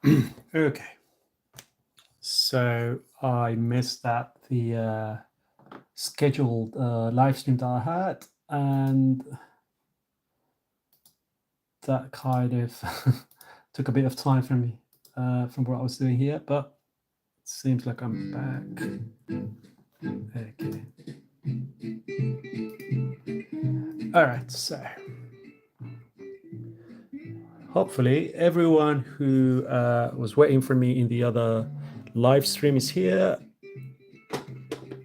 Okay, so I missed the scheduled live stream that I had, and that kind of took a bit of time from me from what I was doing here, but it seems like I'm back. Okay. All right, so hopefully everyone who was waiting for me in the other live stream is here,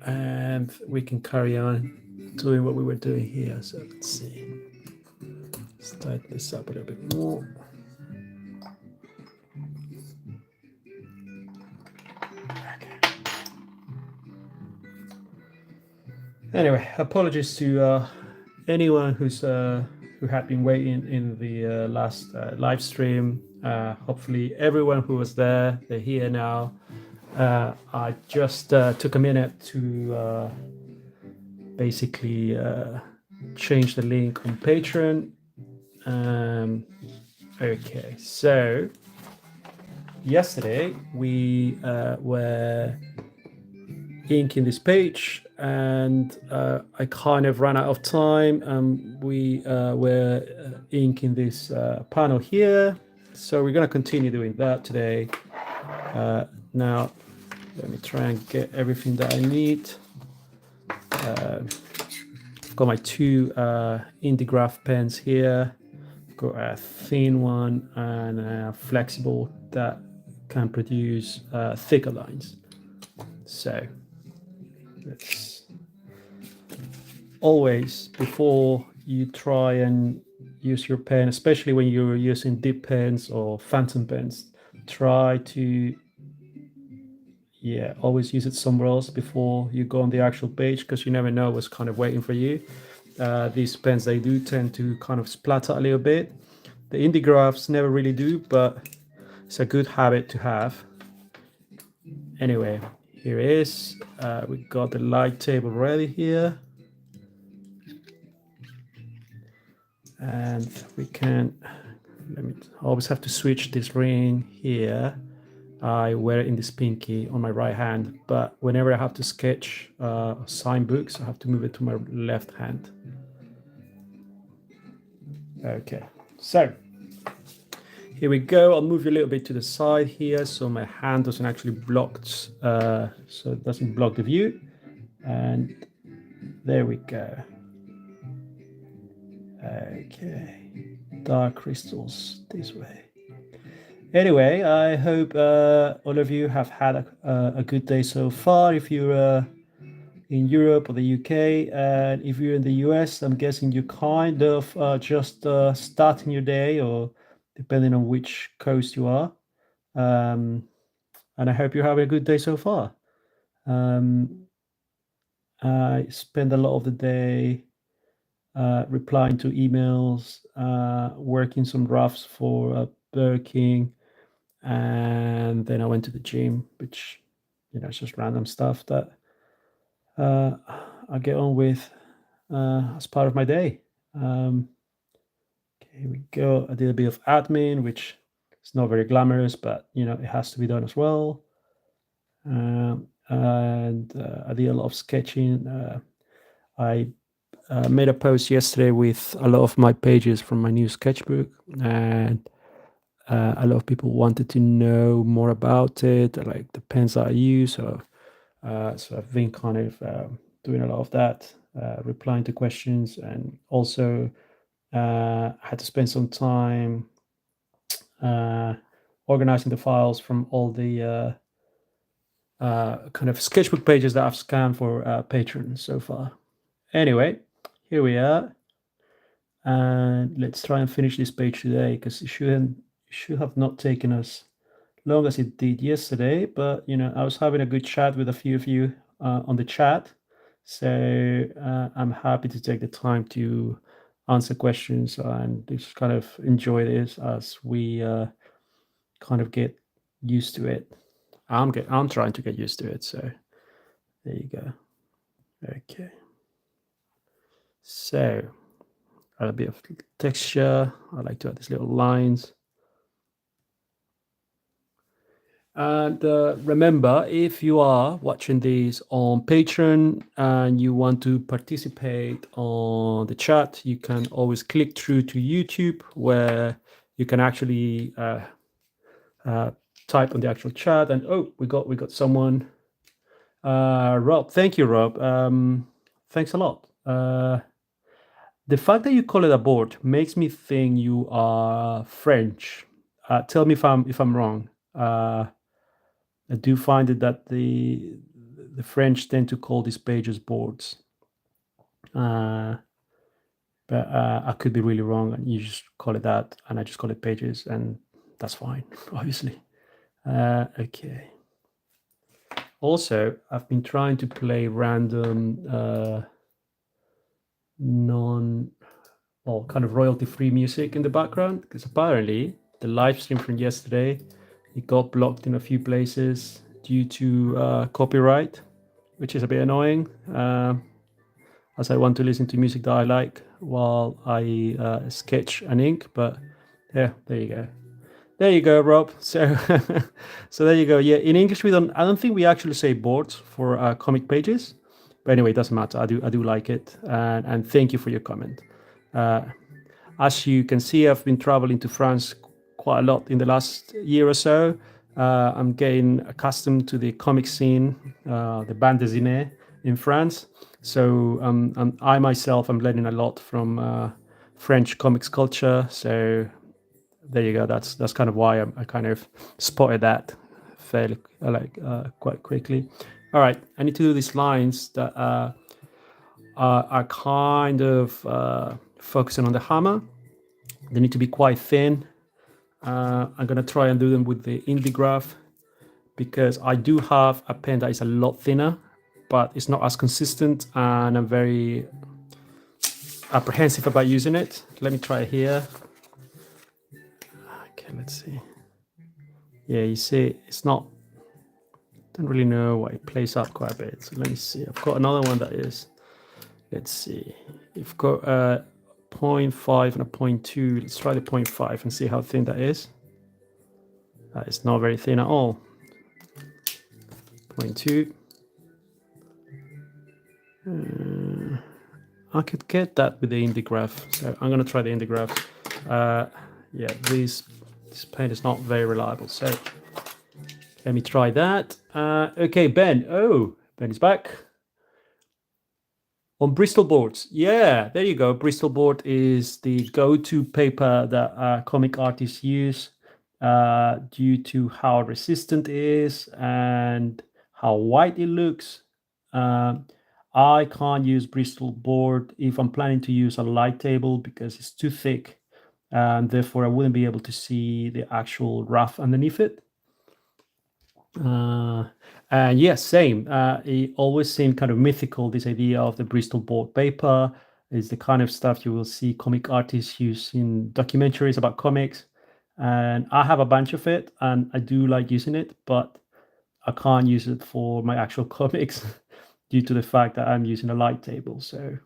and we can carry on doing what we were doing here. So let's see. Let's tighten this up a little bit more. Okay. Anyway, apologies to anyone who had been waiting in the last live stream. Hopefully, everyone who was there, they're here now. I just took a minute to basically change the link on Patreon. Okay, so yesterday we were inking this page, and I kind of ran out of time. We were inking this panel here, so we're going to continue doing that today. Now, let me try and get everything that I need. I've got my two Indigraph pens here. I've got a thin one and a flexible that can produce thicker lines. So let's always, before you try and use your pen, especially when you're using dip pens or phantom pens, try to always use it somewhere else before you go on the actual page, because you never know what's kind of waiting for you. These pens, they do tend to kind of splatter a little bit. The Indigraphs never really do, but it's a good habit to have. Anyway, here it is. We got the light table ready here. And we can, I always have to switch this ring here. I wear it in this pinky on my right hand, but whenever I have to sketch sign books, I have to move it to my left hand. Okay, so here we go. I'll move you a little bit to the side here so my hand doesn't actually block, so it doesn't block the view. And there we go. Okay, dark crystals this way. Anyway, I hope all of you have had a good day so far. If you're in Europe or the UK, and if you're in the US, I'm guessing you're kind of just starting your day, or depending on which coast you are. And I hope you're having a good day so far. I spend a lot of the day replying to emails, working some drafts for Burger King, and then I went to the gym, which, it's just random stuff that I get on with as part of my day. Okay, here we go. I did a bit of admin, which is not very glamorous, but it has to be done as well. And I did a lot of sketching. I made a post yesterday with a lot of my pages from my new sketchbook, and a lot of people wanted to know more about it, like the pens that I use. So I've been kind of doing a lot of that, replying to questions, and also had to spend some time organizing the files from all the kind of sketchbook pages that I've scanned for patrons so far. Anyway, here we are. And let's try and finish this page today, because it should have not taken us long as it did yesterday. But I was having a good chat with a few of you on the chat, so I'm happy to take the time to answer questions and just kind of enjoy this as we kind of get used to it. I'm trying to get used to it. So there you go. Okay. So add a bit of texture. I like to add these little lines. And remember, if you are watching this on Patreon and you want to participate on the chat, you can always click through to YouTube, where you can actually type on the actual chat. And oh, we got someone. Rob, thank you, Rob. Thanks a lot. The fact that you call it a board makes me think you are French. Tell me if I'm wrong. I do find it that the French tend to call these pages boards, but I could be really wrong, and you just call it that, and I just call it pages, and that's fine, obviously. Okay. Also, I've been trying to play random kind of royalty-free music in the background, because apparently the live stream from yesterday, it got blocked in a few places due to copyright, which is a bit annoying, as I want to listen to music that I like while I sketch and ink. But yeah, there you go. There you go, Rob. So, so there you go. Yeah, in English we don't. I don't think we actually say boards for comic pages, but anyway, it doesn't matter. I do like it, and thank you for your comment. As you can see, I've been traveling to France quite a lot in the last year or so. I'm getting accustomed to the comic scene, the bande dessinée in France. So I myself am learning a lot from French comics culture. So there you go. That's kind of why I kind of spotted that fairly quite quickly. All right, I need to do these lines that are kind of focusing on the hammer. They need to be quite thin. I'm gonna try and do them with the indie graph, because I do have a pen that is a lot thinner, but it's not as consistent, and I'm very apprehensive about using it. Let me try it here. Okay, let's see. Yeah, you see, it's not, don't really know why it plays up quite a bit. So let me see. I've got another one that is, let's see. You've got a 0.5 and a 0.2. Let's try the 0.5 and see how thin that is. It's not very thin at all. 0.2. I could get that with the indie graph, so I'm going to try the indie graph. Yeah, this pen is not very reliable, so let me try that. Okay, Ben. Oh, Ben is back. On Bristol boards. Yeah, there you go. Bristol board is the go-to paper that comic artists use due to how resistant it is and how white it looks. I can't use Bristol board if I'm planning to use a light table, because it's too thick, and therefore I wouldn't be able to see the actual rough underneath it. And yes, same. It always seemed kind of mythical, this idea of the Bristol board paper is the kind of stuff you will see comic artists use in documentaries about comics. And I have a bunch of it, and I do like using it, but I can't use it for my actual comics due to the fact that I'm using a light table. So,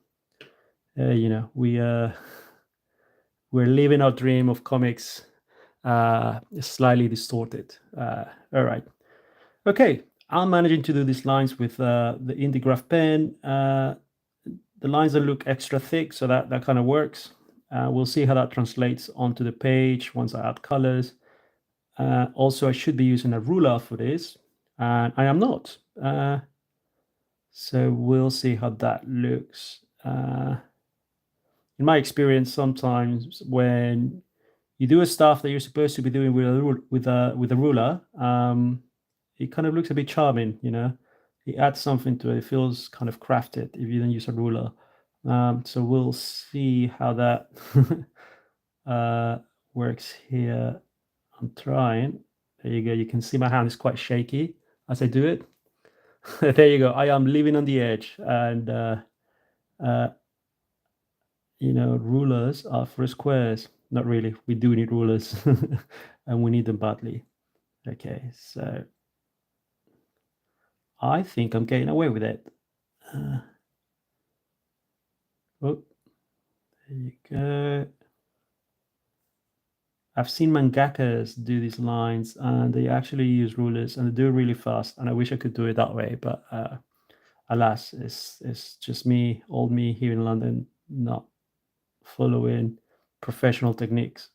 we're living our dream of comics slightly distorted. All right. Okay, I'm managing to do these lines with the indie graph pen. The lines that look extra thick, so that kind of works. We'll see how that translates onto the page once I add colors. Also, I should be using a ruler for this, and I am not. So we'll see how that looks. In my experience, sometimes when you do a stuff that you're supposed to be doing with a ruler, it kind of looks a bit charming, It adds something to it. It feels kind of crafted if you don't use a ruler. So we'll see how that works here. I'm trying. There you go. You can see my hand is quite shaky as I do it. There you go. I am living on the edge, and rulers are for squares. Not really. We do need rulers, and we need them badly. Okay, so I think I'm getting away with it. Oh, there you go. I've seen mangakas do these lines, and they actually use rulers, and they do it really fast. And I wish I could do it that way, but alas, it's just me, old me here in London, not following professional techniques.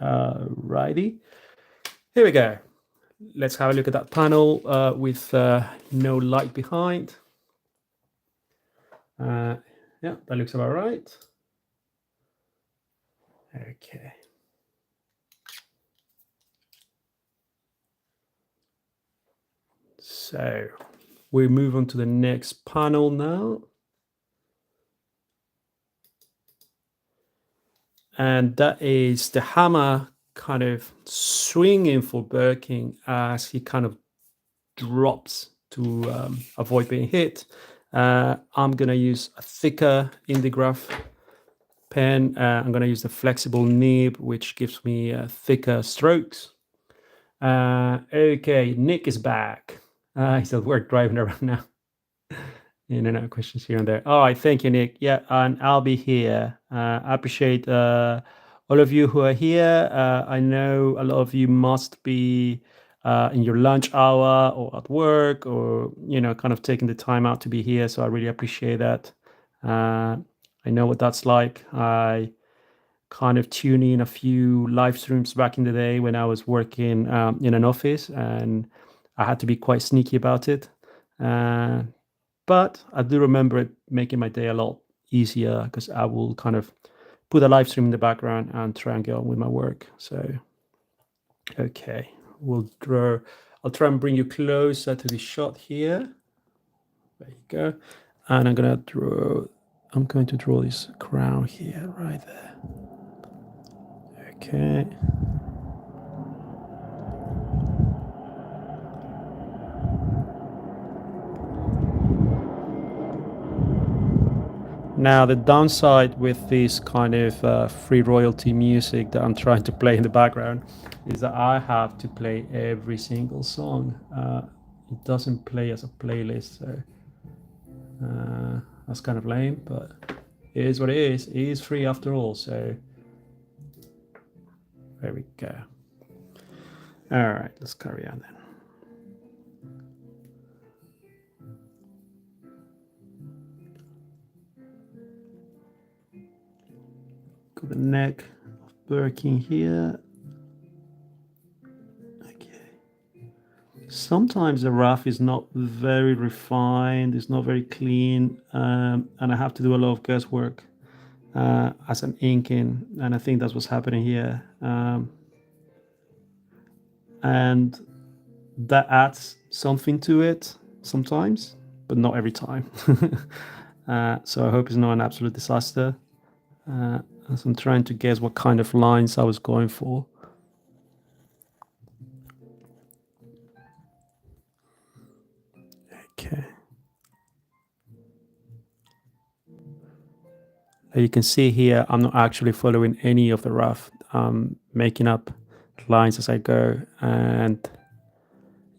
Righty, here we go. Let's have a look at that panel with no light behind. Yeah, that looks about right. Okay. So we move on to the next panel now. And that is the hammer kind of swinging for Birking as he kind of drops to avoid being hit. I'm going to use a thicker Indigraph pen. I'm going to use the flexible nib, which gives me thicker strokes. Okay, Nick is back. He's at work driving around now. In and out questions here and there. All right, thank you, Nick. Yeah, and I'll be here. I appreciate all of you who are here. I know a lot of you must be in your lunch hour or at work, or kind of taking the time out to be here. So I really appreciate that. I know what that's like. I kind of tune in a few live streams back in the day when I was working in an office, and I had to be quite sneaky about it. But I do remember it making my day a lot easier because I will kind of put a live stream in the background and try and get on with my work. So, okay, I'll try and bring you closer to the shot here. There you go. And I'm going to draw this crown here, right there. Okay. Now, the downside with this kind of free royalty music that I'm trying to play in the background is that I have to play every single song. It doesn't play as a playlist, so that's kind of lame, but it is what it is. It is free after all, so there we go. All right, let's carry on then. Got the neck of Birkin here. Sometimes the rough is not very refined, it's not very clean, and I have to do a lot of guesswork as I'm inking, and I think that's what's happening here. And that adds something to it sometimes, but not every time. So I hope it's not an absolute disaster. As I'm trying to guess what kind of lines I was going for. Okay. You can see here, I'm not actually following any of the rough. I'm making up lines as I go, and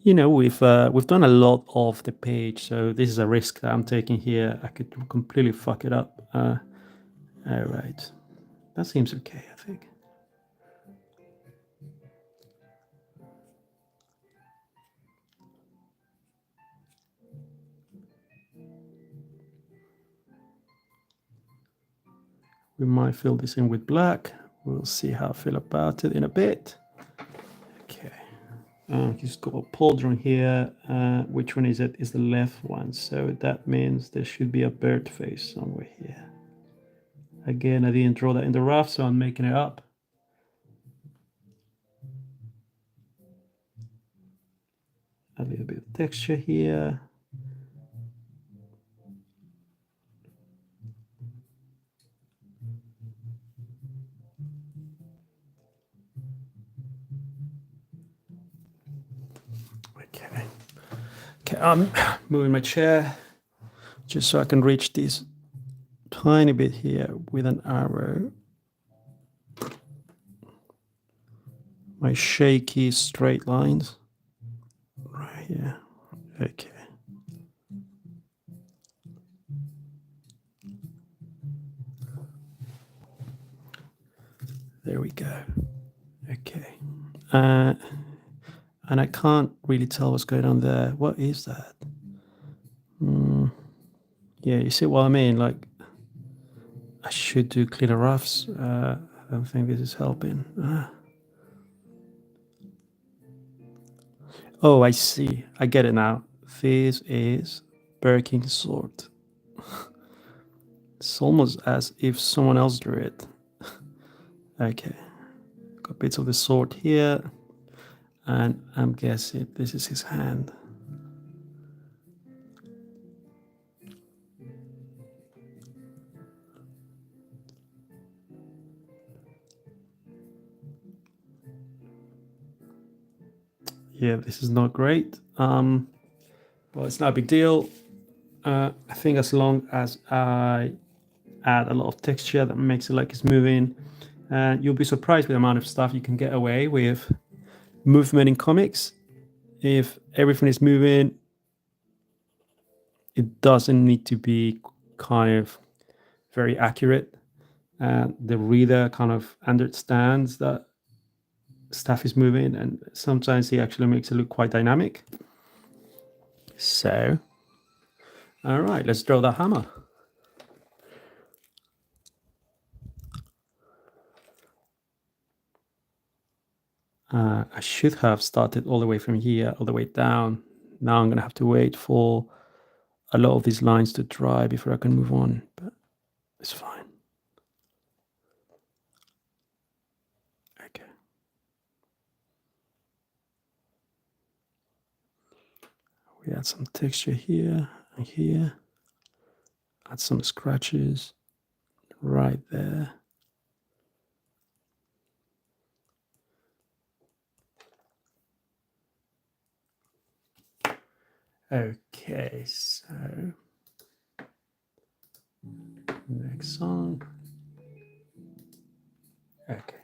we've done a lot of the page, so this is a risk that I'm taking here. I could completely fuck it up. All right, that seems okay, I think. We might fill this in with black. We'll see how I feel about it in a bit. Okay. Just got a pauldron here. Which one is it? Is the left one. So that means there should be a bird face somewhere here. Again, I didn't draw that in the rough, so I'm making it up. A little bit of texture here. Okay, I'm moving my chair just so I can reach this tiny bit here with an arrow. My shaky straight lines. Right here. Okay. There we go. Okay. And I can't really tell what's going on there. What is that? Yeah, you see what I mean? Like, I should do cleaner roughs. I don't think this is helping. Oh, I see. I get it now. This is Birking sort. It's almost as if someone else drew it. Okay. Got bits of the sword here. And I'm guessing this is his hand. Yeah, this is not great. Well, it's not a big deal. I think as long as I add a lot of texture that makes it like it's moving, and you'll be surprised with the amount of stuff you can get away with movement in comics. If everything is moving, it doesn't need to be kind of very accurate. And the reader kind of understands that stuff is moving, and sometimes he actually makes it look quite dynamic. So, all right, let's draw the hammer. I should have started all the way from here, all the way down. Now I'm going to have to wait for a lot of these lines to dry before I can move on, but it's fine. Okay. We add some texture here and here. Add some scratches right there. Okay, so next song. Okay.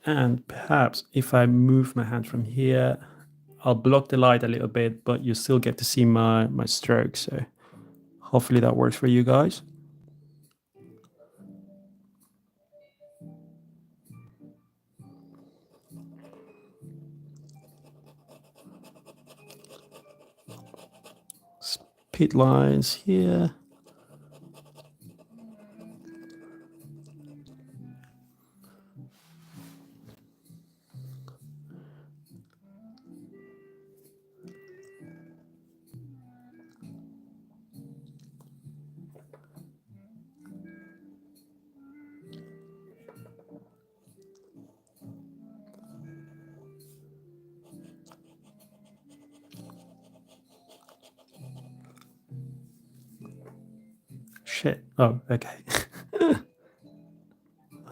And perhaps if I move my hand from here, I'll block the light a little bit, but you still get to see my stroke. So hopefully that works for you guys. Spit lines here. Shit. Oh, okay. I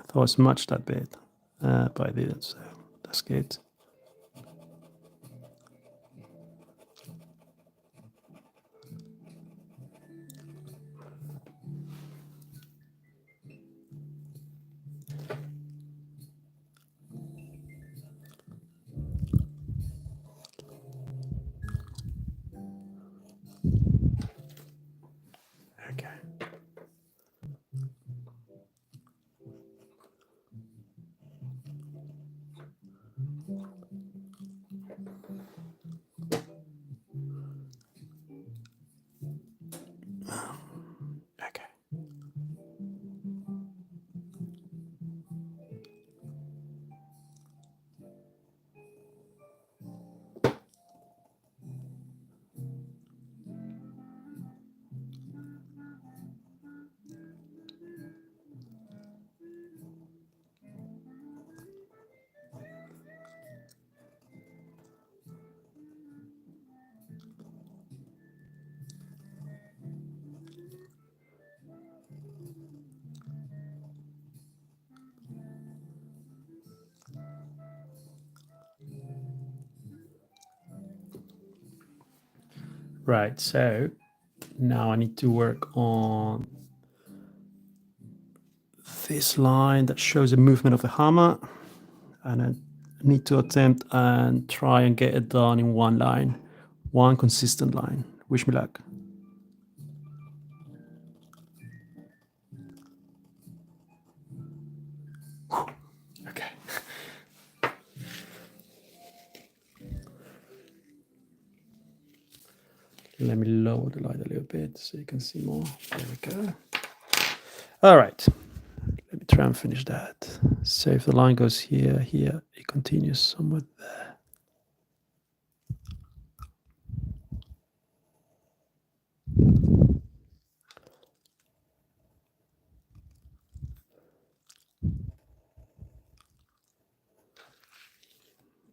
thought it was much that bit, but I didn't, so that's good. Okay. Okay. Right, so now I need to work on this line that shows the movement of the hammer, and I need to attempt and try and get it done in one line, one consistent line. Wish me luck. Okay. Let me lower the light a little bit so you can see more. There we go. All right. Let me try and finish that. So if the line goes here, here, it continues somewhere there.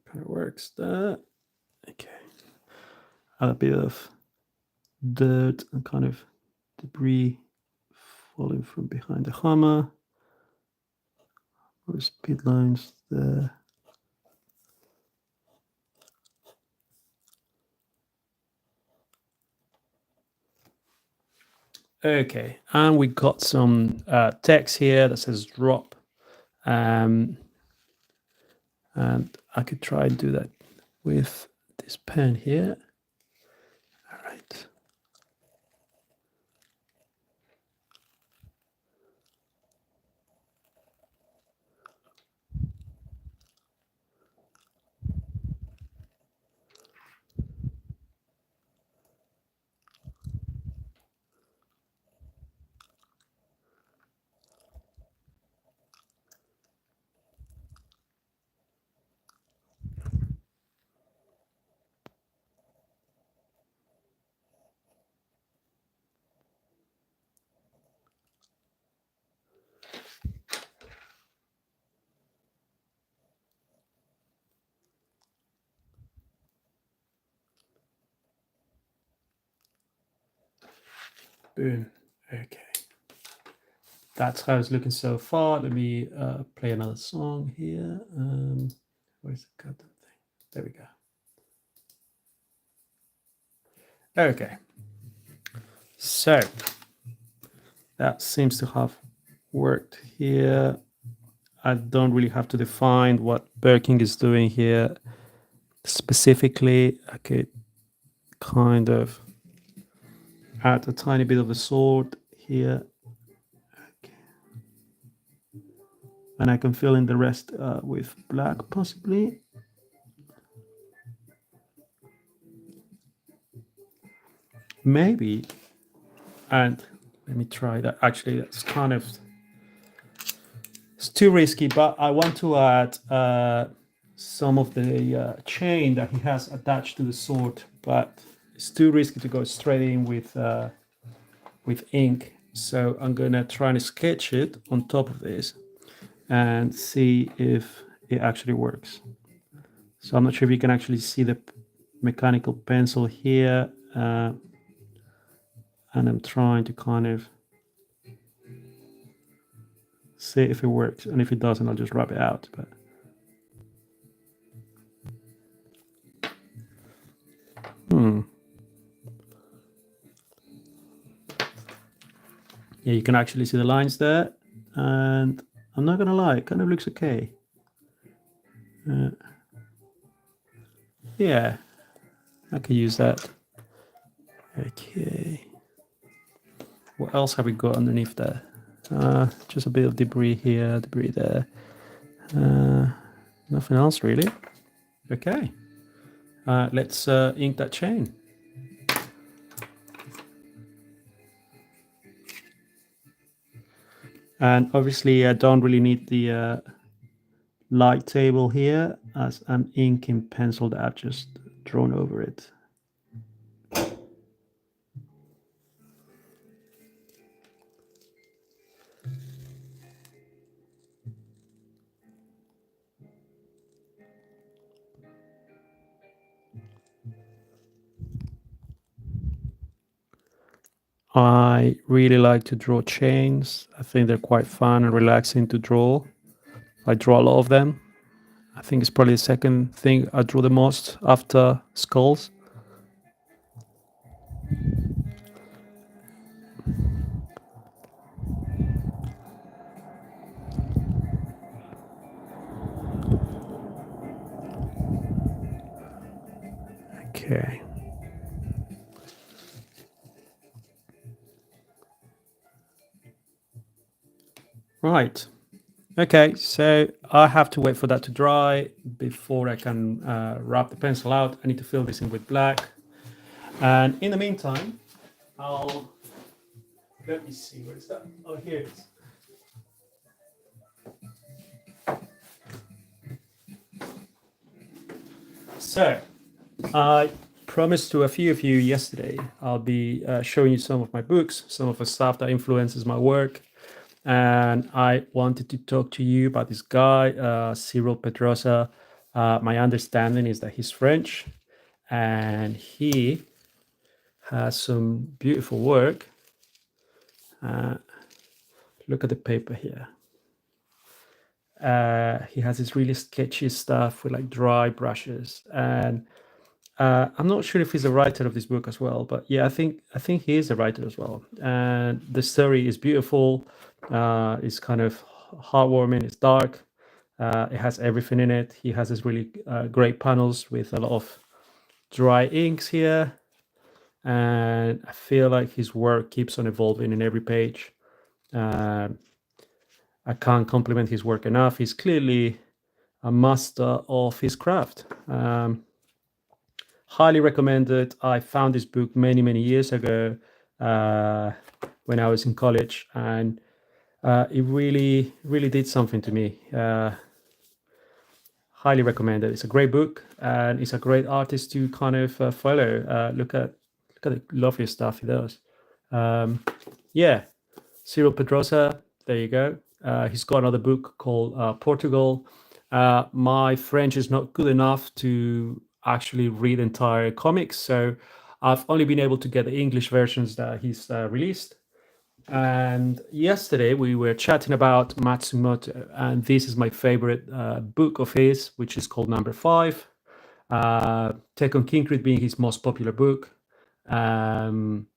Kind of works there. Okay. Add a bit of dirt and kind of debris falling from behind the hammer. Or speed lines there. Okay, and we got some text here that says drop. And I could try and do that with this pen here. All right. Boom. Okay. That's how it's looking so far. Let me play another song here. Where's the goddamn thing? There we go. Okay. So that seems to have worked here. I don't really have to define what Birking is doing here specifically. I could kind of add a tiny bit of a sword here. Okay. And I can fill in the rest with black possibly. Maybe. And let me try that. Actually, that's kind of, it's too risky, but I want to add some of the chain that he has attached to the sword, but it's too risky to go straight in with ink. So I'm gonna try and sketch it on top of this and see if it actually works. So I'm not sure if you can actually see the mechanical pencil here, and I'm trying to kind of see if it works, and if it doesn't, I'll just rub it out. But yeah, you can actually see the lines there, and I'm not gonna lie, it kind of looks okay. Yeah, I could use that. Okay. What else have we got underneath there? Just a bit of debris here, debris there. Nothing else really. Okay. Let's ink that chain. And obviously I don't really need the light table here, as I'm inking pencil that I've just drawn over it. I really like to draw chains. I think they're quite fun and relaxing to draw. I draw a lot of them. I think it's probably the second thing I draw the most after skulls. Okay. Right. Okay, so I have to wait for that to dry before I can wrap the pencil out. I need to fill this in with black. And in the meantime, let me see, where is that? Oh, here it is. So, I promised to a few of you yesterday, I'll be showing you some of my books, some of the stuff that influences my work. And I wanted to talk to you about this guy, Cyril Pedrosa. My understanding is that he's French, and he has some beautiful work. Look at the paper here. He has this really sketchy stuff with like dry brushes, and I'm not sure if he's a writer of this book as well, but yeah, I think he is a writer as well. And the story is beautiful. It's kind of heartwarming. It's dark. It has everything in it. He has this really great panels with a lot of dry inks here, and I feel like his work keeps on evolving in every page. I can't compliment his work enough. He's clearly a master of his craft. Highly recommended. I found this book many years ago when I was in college, and it really did something to me. Highly recommended. It's a great book, and it's a great artist to kind of follow. Look at the lovely stuff he does. Yeah, Cyril Pedrosa. There you go. He's got another book called Portugal. My French is not good enough to actually read entire comics, so I've only been able to get the English versions that he's released. And yesterday we were chatting about Matsumoto, and this is my favorite book of his, which is called Number Five. Take on Concrete being his most popular book. Um,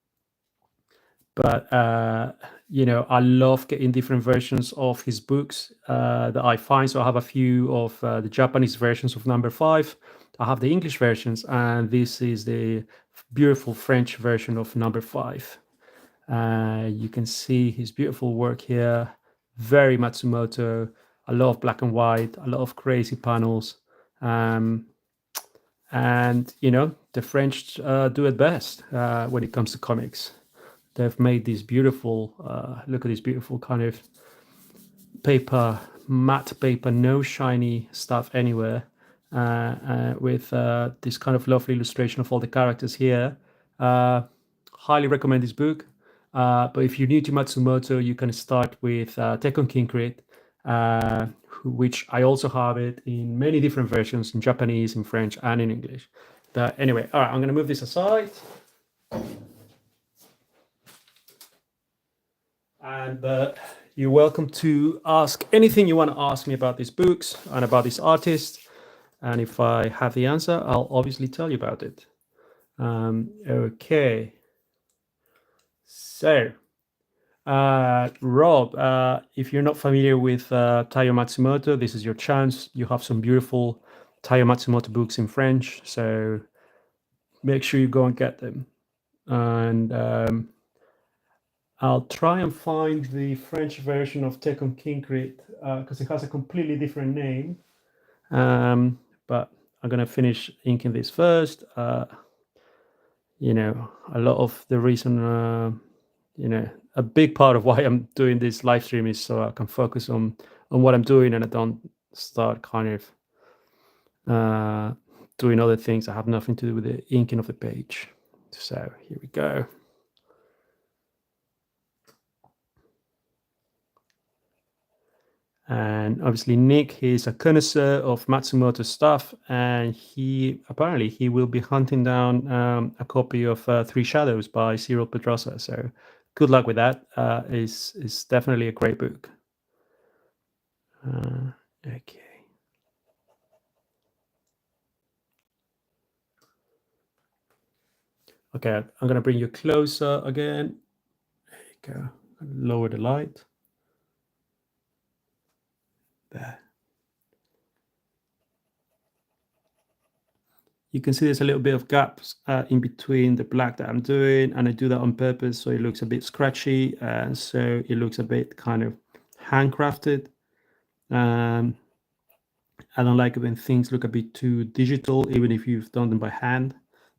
but I love getting different versions of his books that I find. So I have a few of the Japanese versions of Number Five. I have the English versions, and this is the beautiful French version of Number Five. You can see his beautiful work here. Very Matsumoto. A lot of black and white, a lot of crazy panels. And the French do it best when it comes to comics. They've made these beautiful, look at this beautiful kind of paper, matte paper, no shiny stuff anywhere, with this kind of lovely illustration of all the characters here. Highly recommend this book. But if you're new to Matsumoto, you can start with Tekken Concrete, which I also have it in many different versions, in Japanese, in French, and in English. Anyway, all right, I'm going to move this aside. And you're welcome to ask anything you want to ask me about these books and about this artist. And if I have the answer, I'll obviously tell you about it. Okay. So, Rob, if you're not familiar with Taiyo Matsumoto, this is your chance. You have some beautiful Taiyo Matsumoto books in French, so make sure you go and get them. And I'll try and find the French version of Tekken Concrete because it has a completely different name. But I'm going to finish inking this first. A lot of the reason, a big part of why I'm doing this live stream is so I can focus on what I'm doing and I don't start kind of doing other things that have nothing to do with the inking of the page. So here we go. And obviously Nick is a connoisseur of Matsumoto stuff, and he will be hunting down a copy of Three Shadows by Cyril Pedrosa. So good luck with that. It's definitely a great book. Okay. Okay, I'm gonna bring you closer again. There you go. Lower the light. There. You can see there's a little bit of gaps in between the black that I'm doing, and I do that on purpose so it looks a bit scratchy, and so it looks a bit kind of handcrafted. I don't like it when things look a bit too digital, even if you've done them by hand,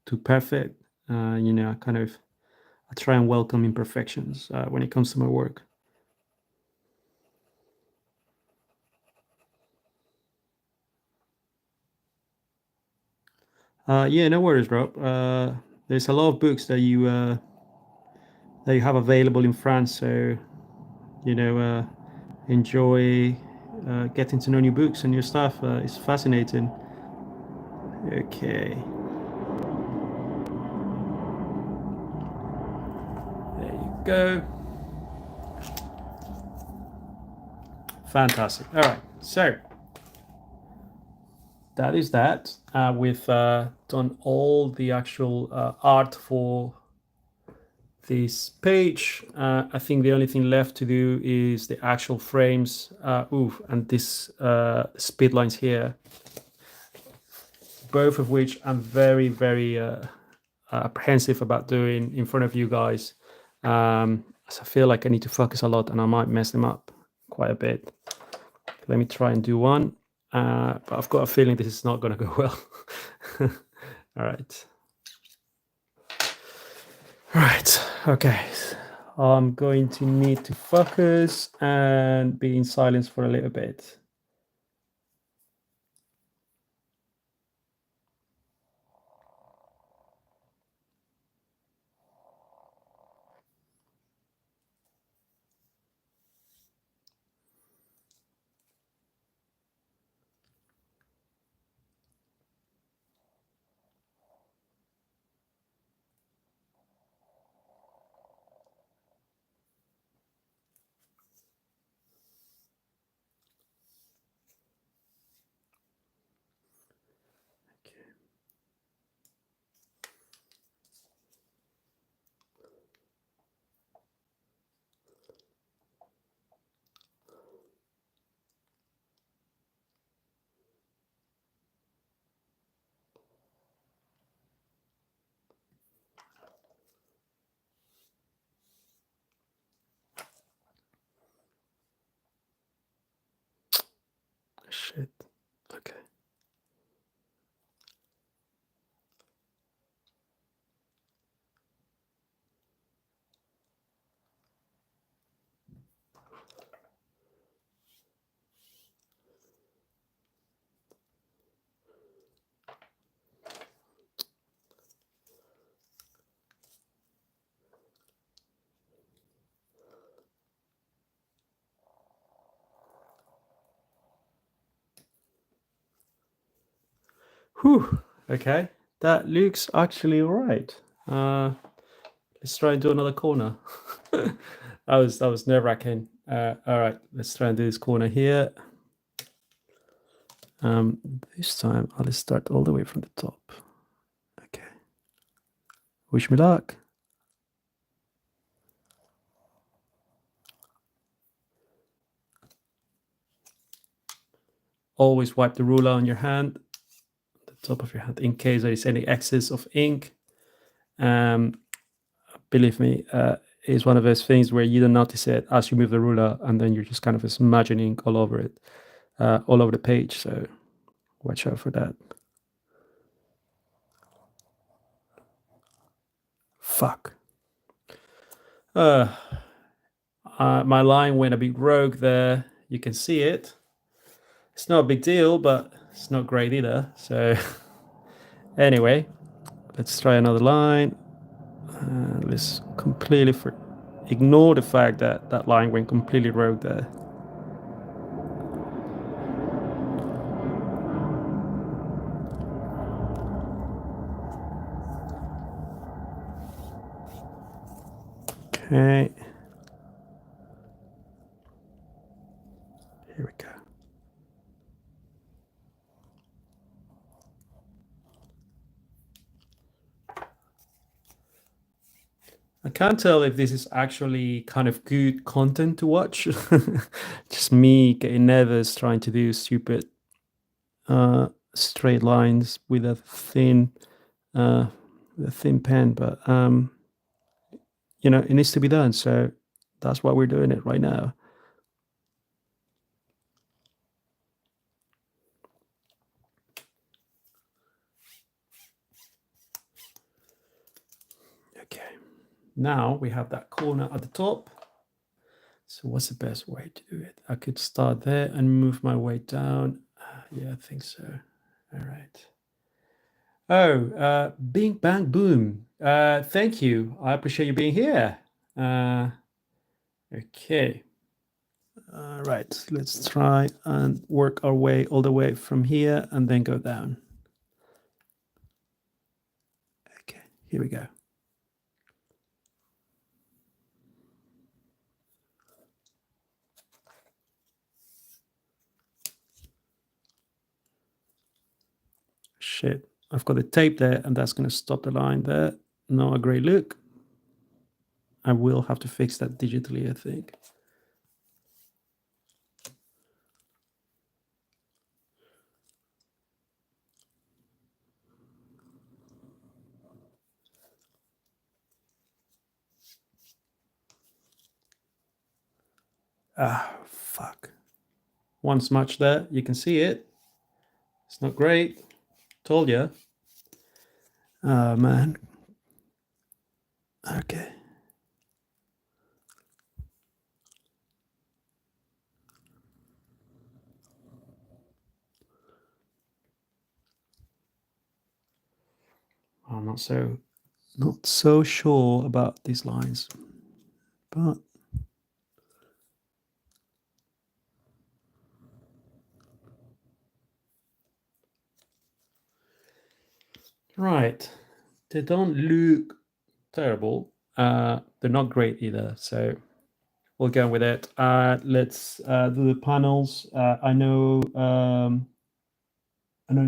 too perfect. I try and welcome imperfections when it comes to my work. Yeah, no worries, Rob. There's a lot of books that you have available in France, so enjoy getting to know new books and new stuff. It's fascinating. Okay, there you go. Fantastic. All right, so that is that. We've done all the actual art for this page. I think the only thing left to do is the actual frames. And this speed lines here, both of which I'm very, very apprehensive about doing in front of you guys. As I feel like I need to focus a lot and I might mess them up quite a bit. Let me try and do one. But I've got a feeling this is not going to go well. All right. Right, okay. I'm going to need to focus and be in silence for a little bit. Shit. Okay. Whew. Okay. That looks actually all right. Let's try and do another corner. that was nerve-wracking. All right, let's try and do this corner here. This time I'll start all the way from the top. Okay. Wish me luck. Always wipe the ruler on your hand, the top of your hand, in case there is any excess of ink. Believe me, it's one of those things where you don't notice it as you move the ruler, and then you're just kind of smudging ink all over it, all over the page. So watch out for that. Fuck. My line went a bit rogue there. You can see it. It's not a big deal, but it's not great either. So anyway, let's try another line. Let's completely ignore the fact that that line went completely rogue there. Okay. Here we go. I can't tell if this is actually kind of good content to watch. Just me getting nervous trying to do stupid straight lines with a thin pen, but it needs to be done. So that's why we're doing it right now. Now we have that corner at the top. So what's the best way to do it? I could start there and move my way down. Yeah, I think so. All right. Oh, Bing Bang Boom. Thank you. I appreciate you being here. Okay. All right. Let's try and work our way all the way from here and then go down. Okay, here we go. Shit. I've got the tape there and that's going to stop the line there. Not a great look. I will have to fix that digitally, I think. Ah, fuck. One smudge there. You can see it. It's not great. Told you. Oh, man. Okay. I'm not so sure about these lines, but right. They don't look terrible. They're not great either. So we'll go with it. Let's do the panels. I know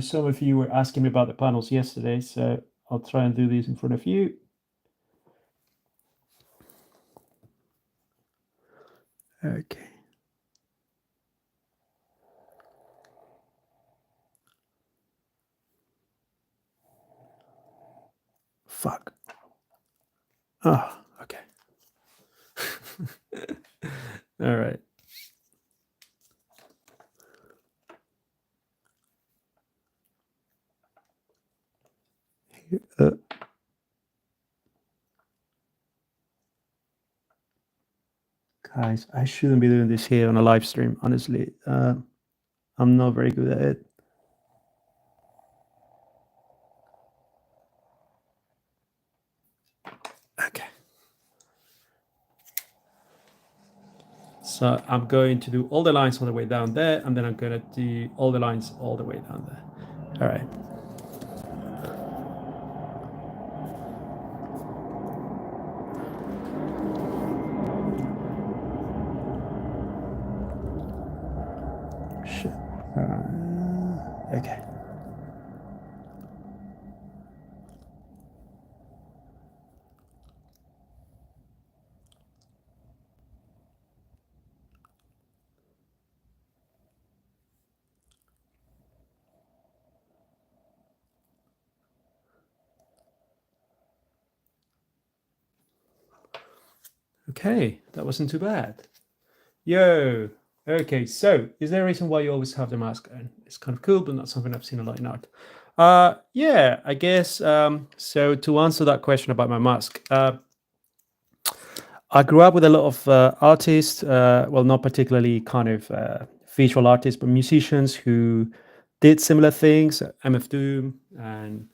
some of you were asking me about the panels yesterday, so I'll try and do these in front of you. Okay. Fuck. Oh, okay. All right. Guys, I shouldn't be doing this here on a live stream, honestly. I'm not very good at it. Okay. So I'm going to do all the lines all the way down there, and then I'm going to do all the lines all the way down there. All right. Shit. Okay. Okay, that wasn't too bad. Yo. Okay, so is there a reason why you always have the mask on? It's kind of cool, but not something I've seen a lot in art. Yeah, I guess. So to answer that question about my mask, I grew up with a lot of artists, well, not particularly kind of visual artists, but musicians who did similar things, MF Doom and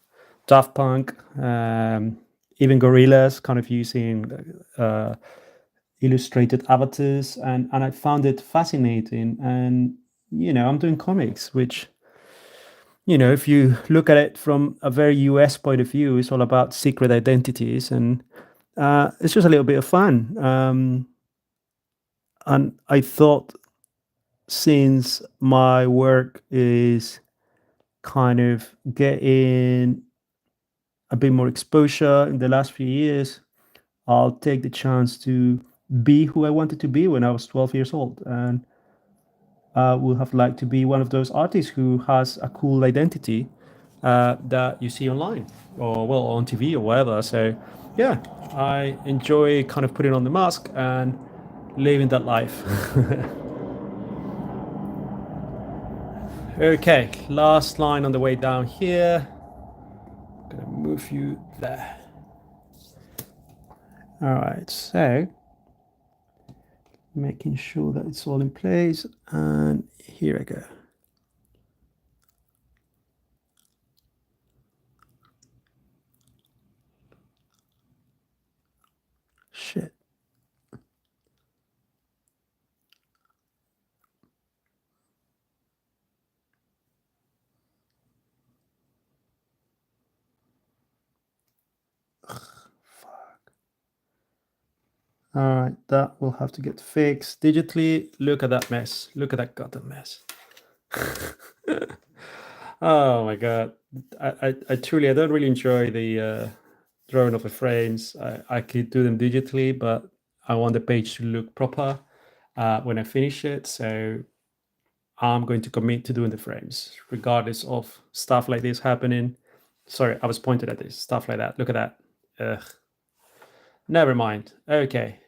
Daft Punk, even Gorillaz, kind of using illustrated avatars. And I found it fascinating. And, I'm doing comics, which, if you look at it from a very US point of view, it's all about secret identities. And it's just a little bit of fun. And I thought, since my work is kind of getting a bit more exposure in the last few years, I'll take the chance to be who I wanted to be when I was 12 years old. And I would have liked to be one of those artists who has a cool identity that you see online or, well, on TV or whatever. So, yeah, I enjoy kind of putting on the mask and living that life. Okay, last line on the way down here. I'm gonna move you there. All right, so making sure that it's all in place, and here I go. Shit. All right, that will have to get fixed digitally. Look at that mess. Look at that goddamn mess. Oh my god. I truly I don't really enjoy the drawing of the frames. I could do them digitally, but I want the page to look proper when I finish it. So I'm going to commit to doing the frames, regardless of stuff like this happening. Sorry, I was pointed at this. Stuff like that. Look at that. Ugh. Never mind. Okay.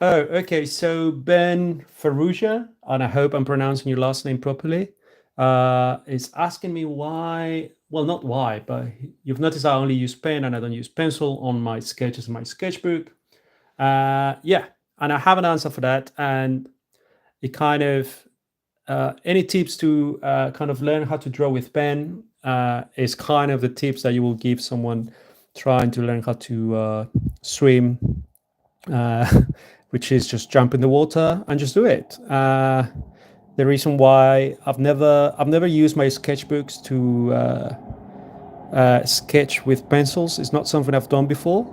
Oh, okay. So Ben Faruja, and I hope I'm pronouncing your last name properly, is asking me why. Well, not why, but you've noticed I only use pen and I don't use pencil on my sketches in my sketchbook. Yeah, and I have an answer for that. And it kind of any tips to kind of learn how to draw with pen is kind of the tips that you will give someone trying to learn how to swim, uh, which is just jump in the water and just do it. The reason why I've never used my sketchbooks to sketch with pencils is not something I've done before.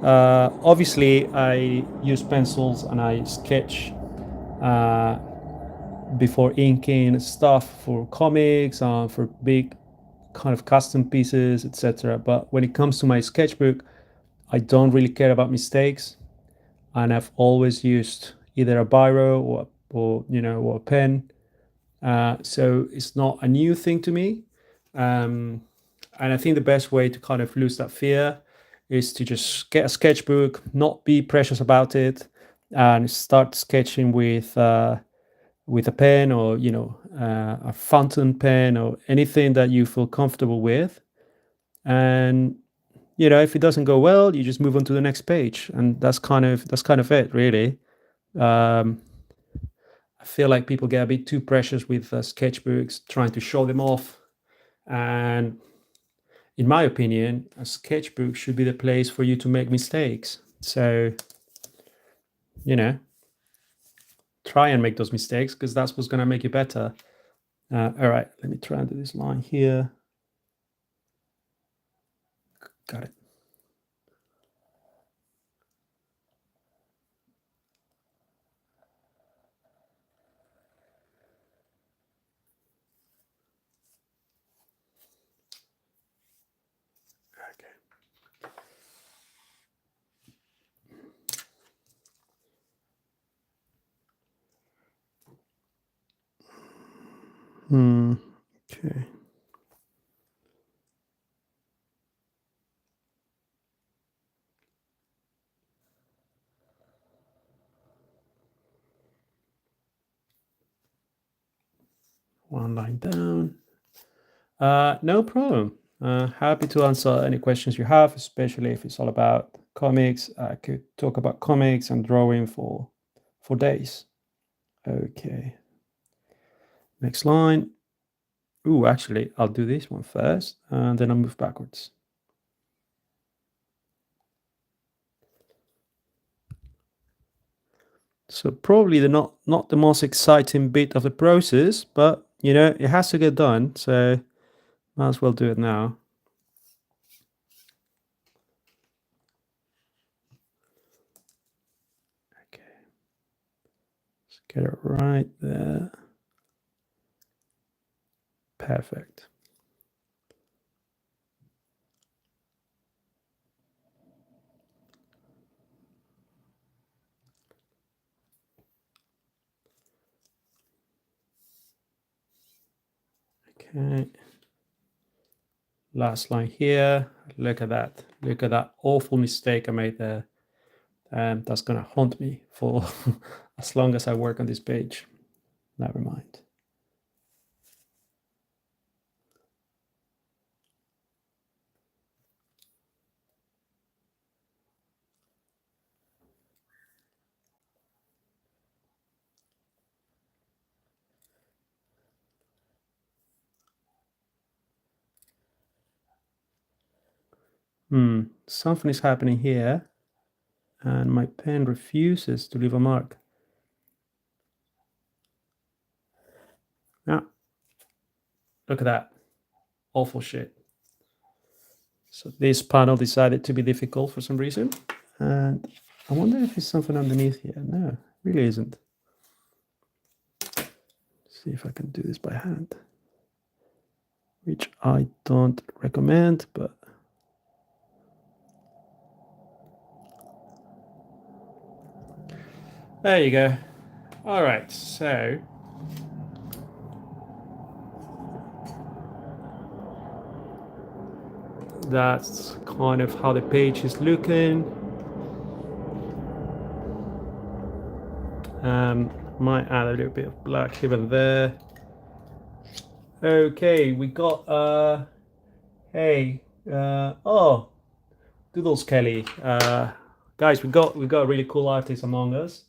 Obviously, I use pencils and I sketch uh, before inking stuff for comics, for big kind of custom pieces, etc. But when it comes to my sketchbook, I don't really care about mistakes, and I've always used either a biro or a pen. So it's not a new thing to me. Um, and I think the best way to kind of lose that fear is to just get a sketchbook, not be precious about it, and start sketching with a pen or a fountain pen or anything that you feel comfortable with. And if it doesn't go well, you just move on to the next page, and that's kind of it, really. um, I feel like people get a bit too precious with sketchbooks, trying to show them off. And in my opinion, a sketchbook should be the place for you to make mistakes. So, you know, try and make those mistakes, because that's what's going to make you better. All right, let me try and do this line here. Got it. Okay. Okay. One line down. No problem. Happy to answer any questions you have, especially if it's all about comics. I could talk about comics and drawing for days. Okay. Next line. Ooh, actually, I'll do this one first, and then I'll move backwards. So probably the not the most exciting bit of the process, but it has to get done. So might as well do it now. Okay. Let's get it right there. Perfect. Okay. Last line here. Look at that. Look at that awful mistake I made there. That's going to haunt me for as long as I work on this page. Never mind. Something is happening here, and my pen refuses to leave a mark. Now, look at that. Awful shit. So this panel decided to be difficult for some reason. And I wonder if there's something underneath here. No, really isn't. See if I can do this by hand, which I don't recommend, but there you go. All right, so that's kind of how the page is looking. Might add a little bit of black here and there. Okay, we got hey, oh, Doodles Kelly. Guys, we got a really cool artist among us.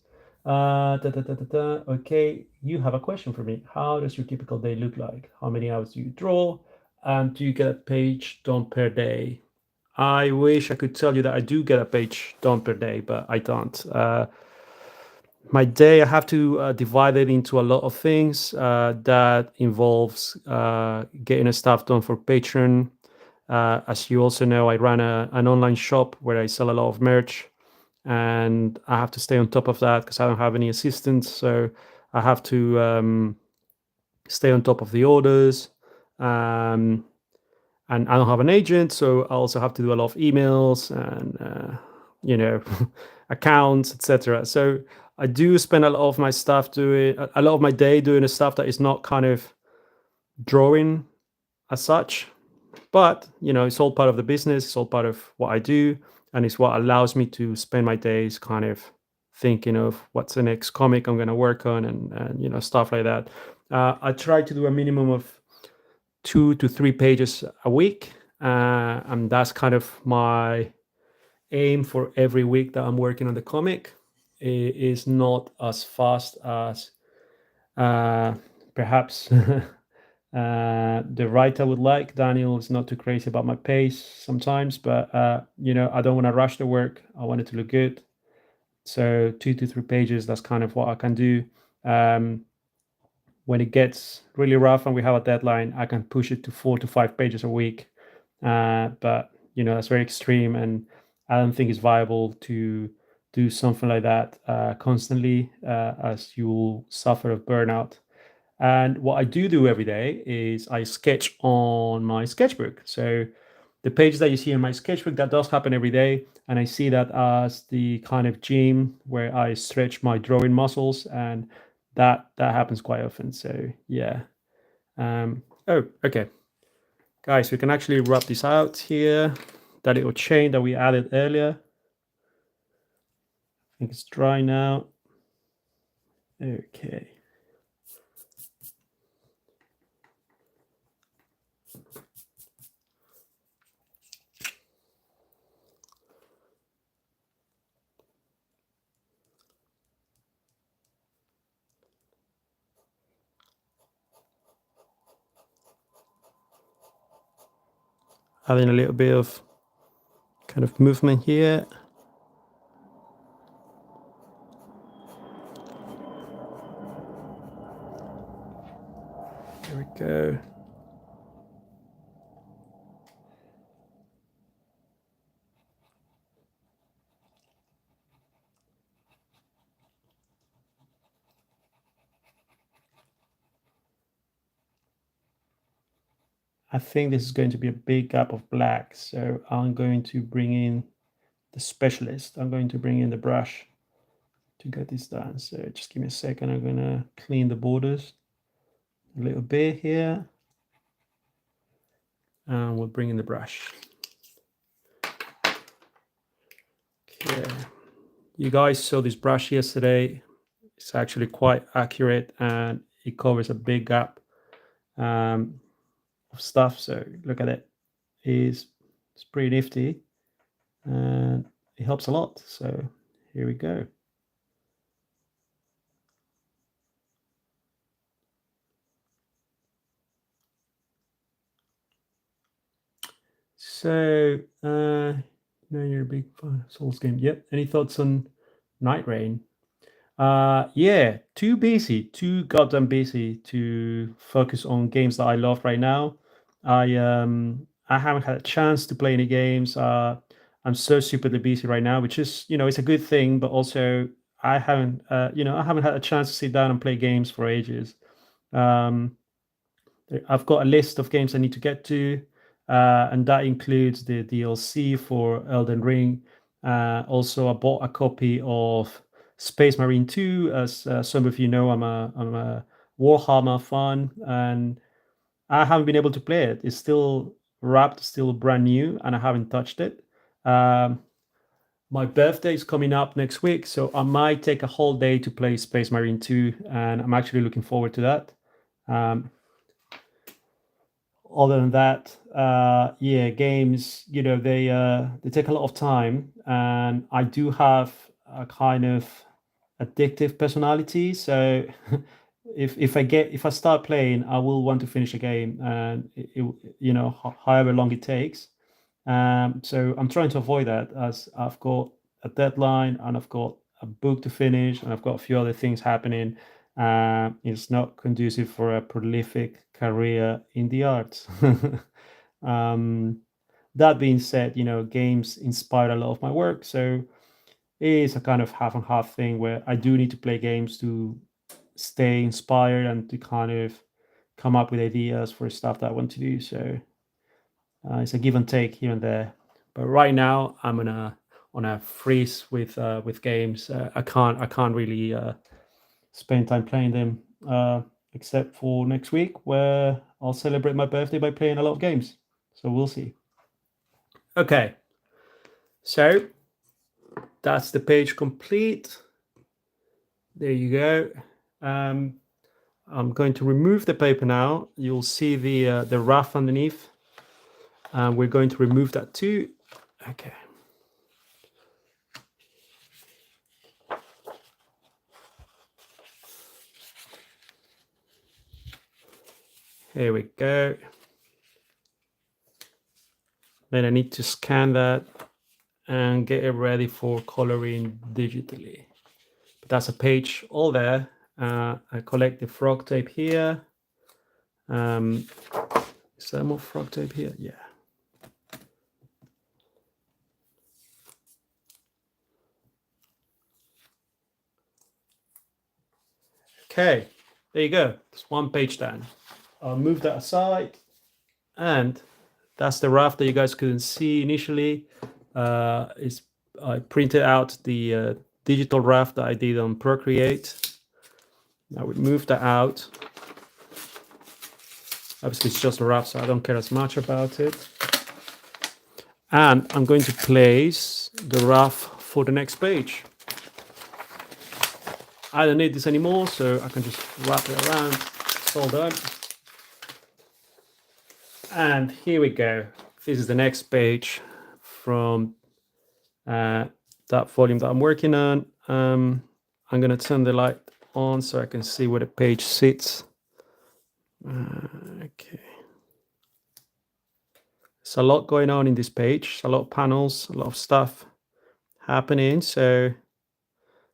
Okay, you have a question for me. How does your typical day look like? How many hours do you draw? And do you get a page done per day? I wish I could tell you that I do get a page done per day, but I don't. My day, I have to divide it into a lot of things that involves getting stuff done for Patreon. As you also know, I run an online shop where I sell a lot of merch, and I have to stay on top of that because I don't have any assistants. So I have to stay on top of the orders. And I don't have an agent, so I also have to do a lot of emails and you know accounts, etc. So I do spend a lot of my stuff doing a lot of my day doing the stuff that is not kind of drawing as such, but it's all part of the business. It's all part of what I do, and it's what allows me to spend my days kind of thinking of what's the next comic I'm going to work on, and stuff like that. I try to do a minimum of 2 to 3 pages a week, and that's kind of my aim for every week that I'm working on the comic. It is not as fast as uh, perhaps the writer would like. Daniel is not too crazy about my pace sometimes, but I don't want to rush the work. I want it to look good. So 2 to 3 pages, that's kind of what I can do. When it gets really rough and we have a deadline, I can push it to 4 to 5 pages a week. But that's very extreme, and I don't think it's viable to do something like that constantly, as you will suffer of burnout. And what I do every day is I sketch on my sketchbook. So the page that you see in my sketchbook, that does happen every day, and I see that as the kind of gym where I stretch my drawing muscles, and that happens quite often. So yeah. Oh, okay, guys, we can actually rub this out here. That little chain that we added earlier. I think it's dry now. Okay. Adding a little bit of kind of movement here. There we go. I think this is going to be a big gap of black, so I'm going to bring in the specialist. I'm going to bring in the brush to get this done. So just give me a second. I'm going to clean the borders a little bit here, and we'll bring in the brush. Okay, you guys saw this brush yesterday. It's actually quite accurate, and it covers a big gap of stuff. So look at it. It's pretty nifty, and it helps a lot. So here we go. So, no, you're a big fan of Souls game. Yep. Any thoughts on Night Rain? Yeah, too goddamn busy to focus on games that I love right now. I haven't had a chance to play any games. I'm so stupidly busy right now, which is, it's a good thing, but also I haven't had a chance to sit down and play games for ages. Um, I've got a list of games I need to get to, and that includes the DLC for Elden Ring. Also, I bought a copy of Space Marine 2. As some of you know, I'm a Warhammer fan, and I haven't been able to play it. It's still wrapped, still brand new, and I haven't touched it. Um, my birthday is coming up next week, so I might take a whole day to play Space Marine 2, and I'm actually looking forward to that. Um, Other than that, yeah, games, they take a lot of time, and I do have a kind of addictive personality. So if I start playing, I will want to finish a game, and however long it takes. So I'm trying to avoid that, as I've got a deadline and I've got a book to finish and I've got a few other things happening. It's not conducive for a prolific career in the arts. um, that being said, games inspire a lot of my work. So it is a kind of half and half thing where I do need to play games to stay inspired and to kind of come up with ideas for stuff that I want to do. So it's a give and take here and there. But right now, I'm on a freeze with games. I can't really spend time playing them, except for next week, where I'll celebrate my birthday by playing a lot of games. So we'll see. Okay, so that's the page complete. There you go. I'm going to remove the paper now. You'll see the rough underneath. We're going to remove that too. Okay. Here we go. Then I need to scan that and get it ready for coloring digitally. But that's a page all there. I collect the frog tape here. Is there more frog tape here? Yeah. Okay, there you go. It's one page down. I'll move that aside, and that's the raft that you guys couldn't see initially. I printed out the digital raft that I did on Procreate. Now we move that out. Obviously, it's just a raft, so I don't care as much about it. And I'm going to place the raft for the next page. I don't need this anymore, so I can just wrap it around. It's all done. And here we go. This is the next page from that volume that I'm working on. I'm going to turn the light on so I can see where the page sits. Okay. There's a lot going on in this page, a lot of panels, a lot of stuff happening. So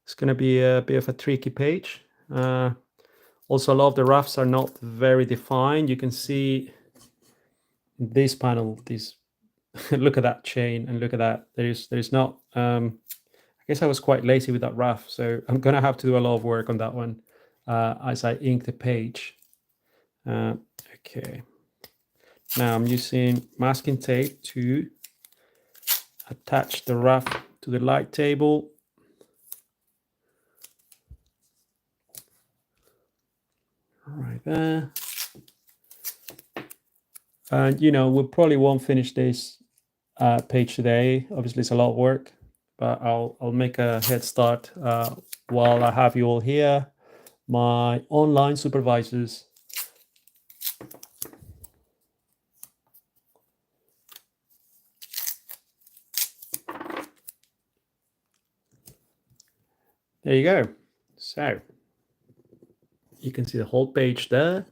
it's going to be a bit of a tricky page. Also, a lot of the rafts are not very defined. You can see this panel, this look at that chain and look at that. There's not. I guess I was quite lazy with that raft, so I'm gonna have to do a lot of work on that one as I ink the page. Okay. Now I'm using masking tape to attach the raft to the light table. Right there. And we probably won't finish this page today. Obviously, it's a lot of work, but I'll make a head start while I have you all here, my online supervisors. There you go. So you can see the whole page there.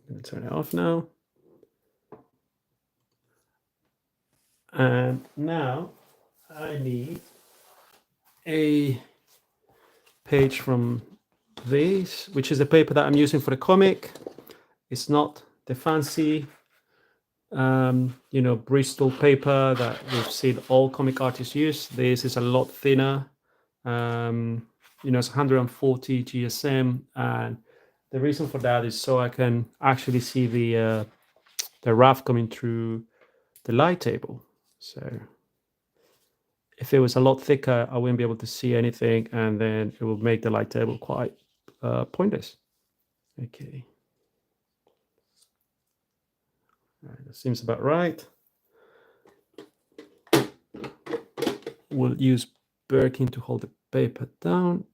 I'm going to turn it off now. And now I need a page from this, which is the paper that I'm using for the comic. It's not the fancy, Bristol paper that we've seen all comic artists use. This is a lot thinner. It's 140 GSM, and the reason for that is so I can actually see the raft coming through the light table. So if it was a lot thicker, I wouldn't be able to see anything, and then it would make the light table quite pointless. Okay. All right, that seems about right. We'll use Birkin to hold the paper down.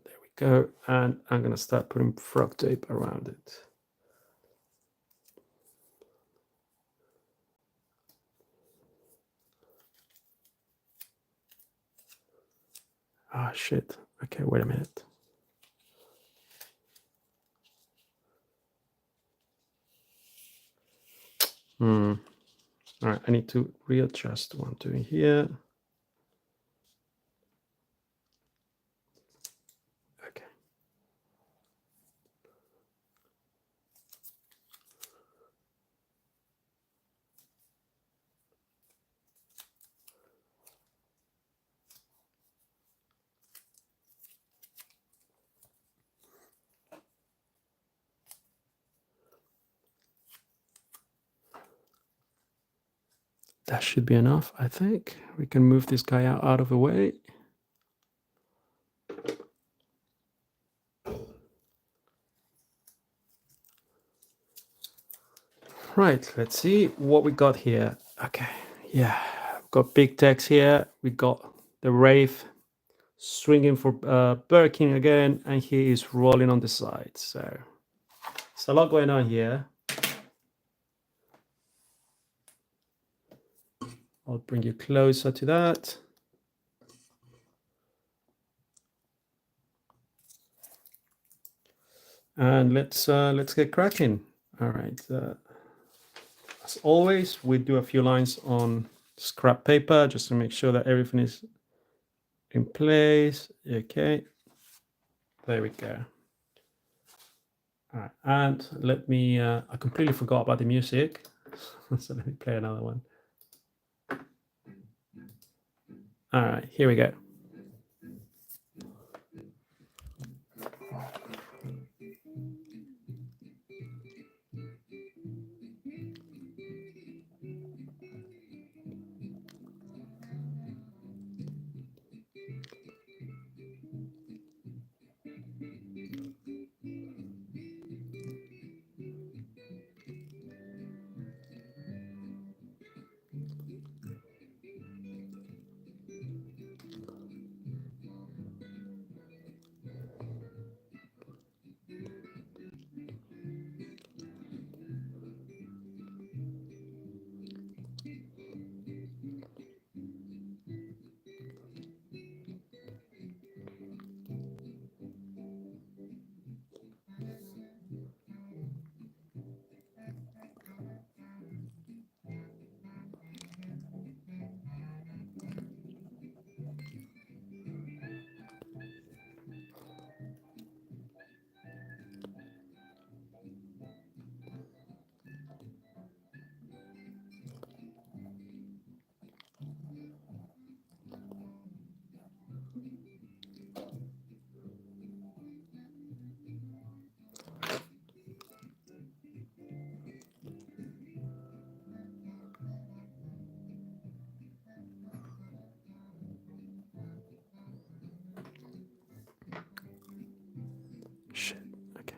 There we go. And I'm going to start putting frog tape around it. Ah, shit. Okay, wait a minute. All right, I need to readjust what I'm doing here. Okay. That should be enough, I think. We can move this guy out of the way. Right, let's see what we got here. Okay, yeah, we've got big text here. We got the Wraith swinging for Birkin again, and he is rolling on the side. So there's a lot going on here. I'll bring you closer to that. And let's get cracking. All right. As always, we do a few lines on scrap paper just to make sure that everything is in place. Okay. There we go. All right. And let me, I completely forgot about the music. So let me play another one. All right, here we go. Shit. Okay.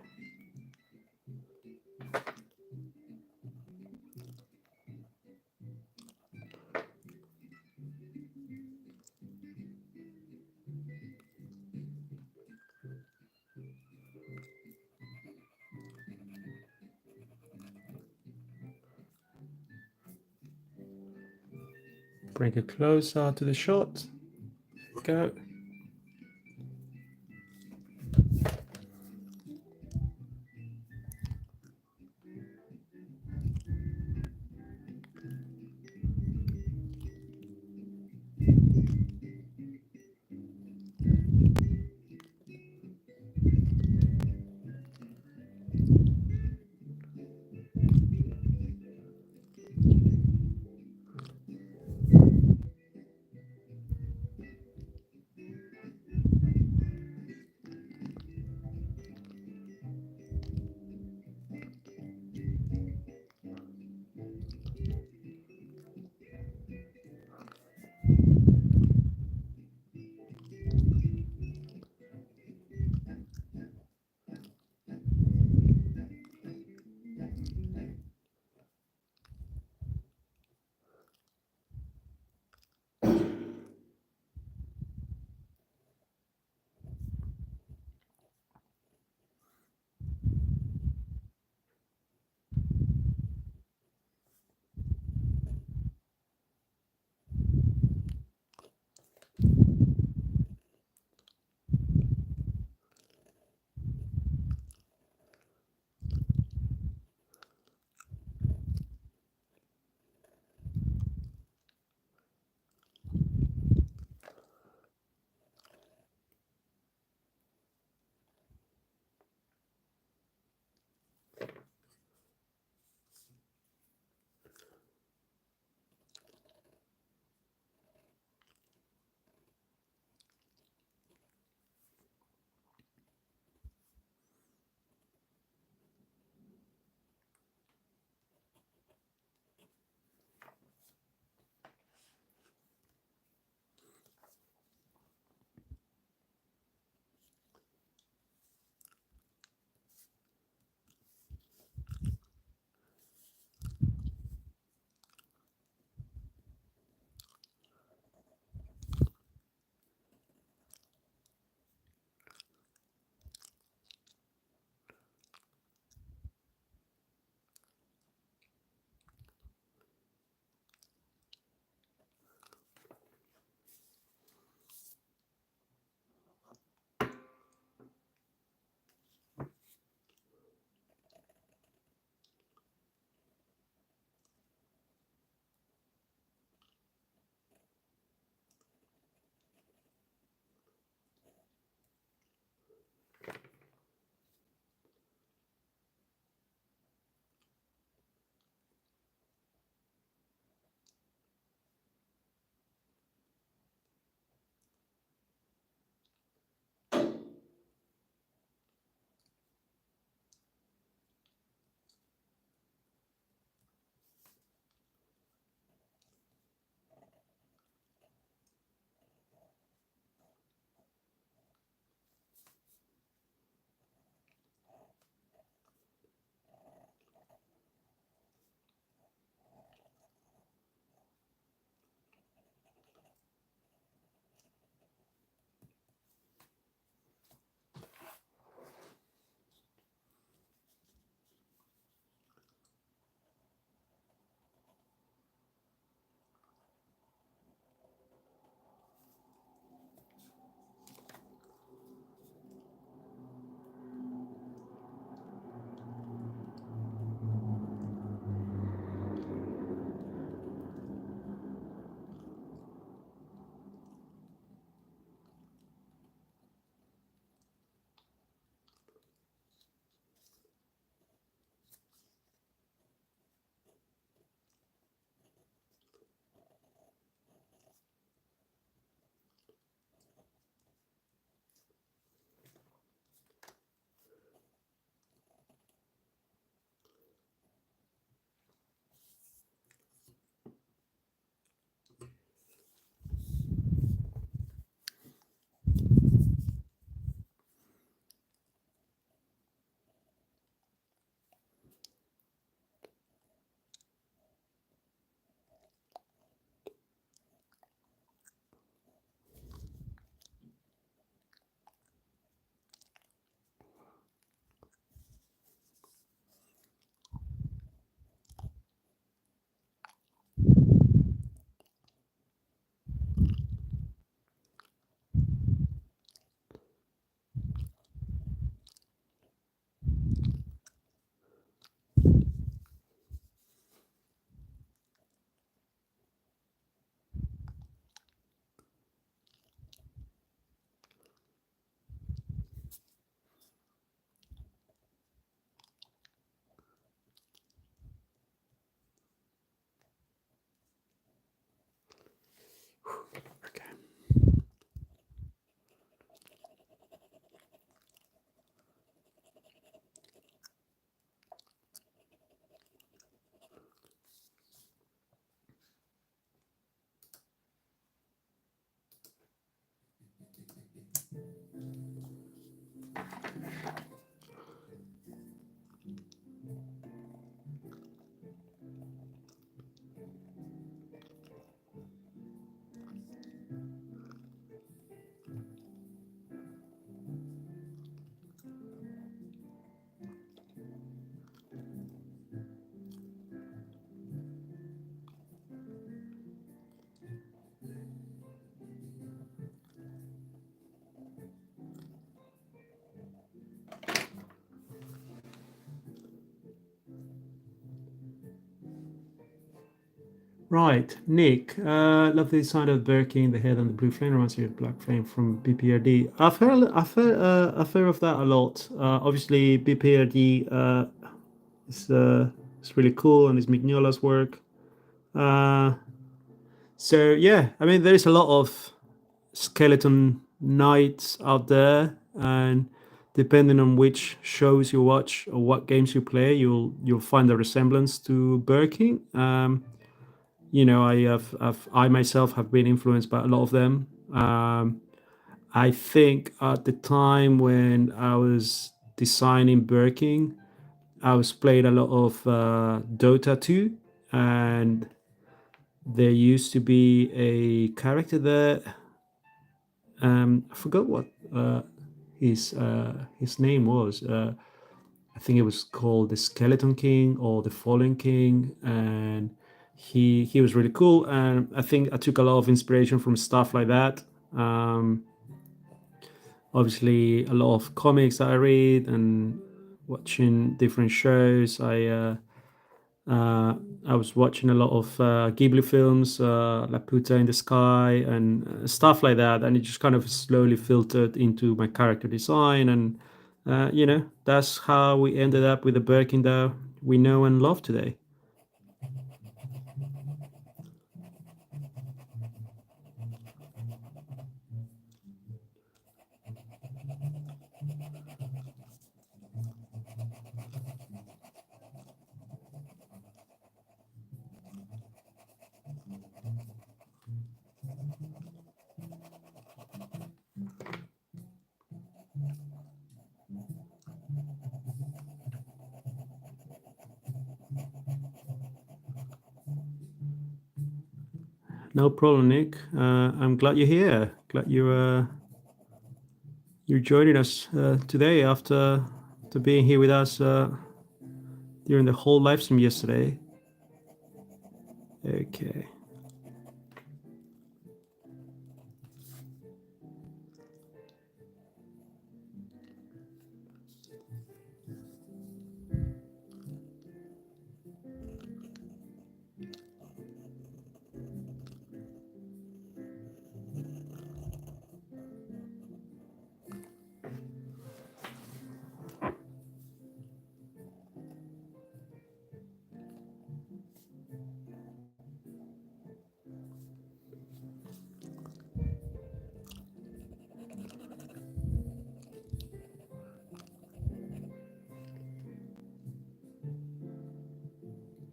Bring it closer to the shot. Go. Right, Nick. Love the design of Birkin, the head and the blue flame reminds me of Black Flame from BPRD. I've heard of that a lot. Obviously, BPRD is really cool, and it's Mignola's work. Uh, so yeah, I mean, there is a lot of skeleton knights out there, and depending on which shows you watch or what games you play, you'll find a resemblance to Birkin. You know, I myself have been influenced by a lot of them. I think at the time when I was designing Birkin, I was playing a lot of Dota 2, and there used to be a character there. I forgot what his name was. I think it was called the Skeleton King or the Fallen King, and he was really cool. And I think I took a lot of inspiration from stuff like that. Um, Obviously, a lot of comics that I read and watching different shows. Uh, I was watching a lot of Ghibli films, Laputa in the Sky, and stuff like that. And it just kind of slowly filtered into my character design. And, you know, that's how we ended up with the Birkin that we know and love today. No problem, Nick. I'm glad you're here. Glad you're joining us today after being here with us during the whole live stream yesterday. Okay.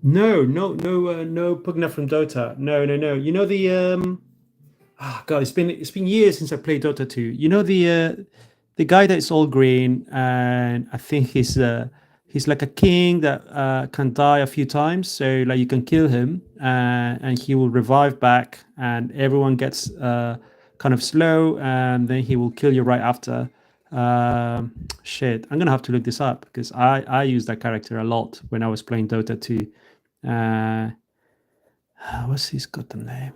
No, Pugna from Dota. No. You know the God, it's been years since I played Dota 2. You know the guy that's all green, and I think he's like a king that can die a few times. So like you can kill him, and he will revive back, and everyone gets kind of slow, and then he will kill you right after. Shit, I'm gonna have to look this up because I used that character a lot when I was playing Dota 2. Uh, what's his goddamn name?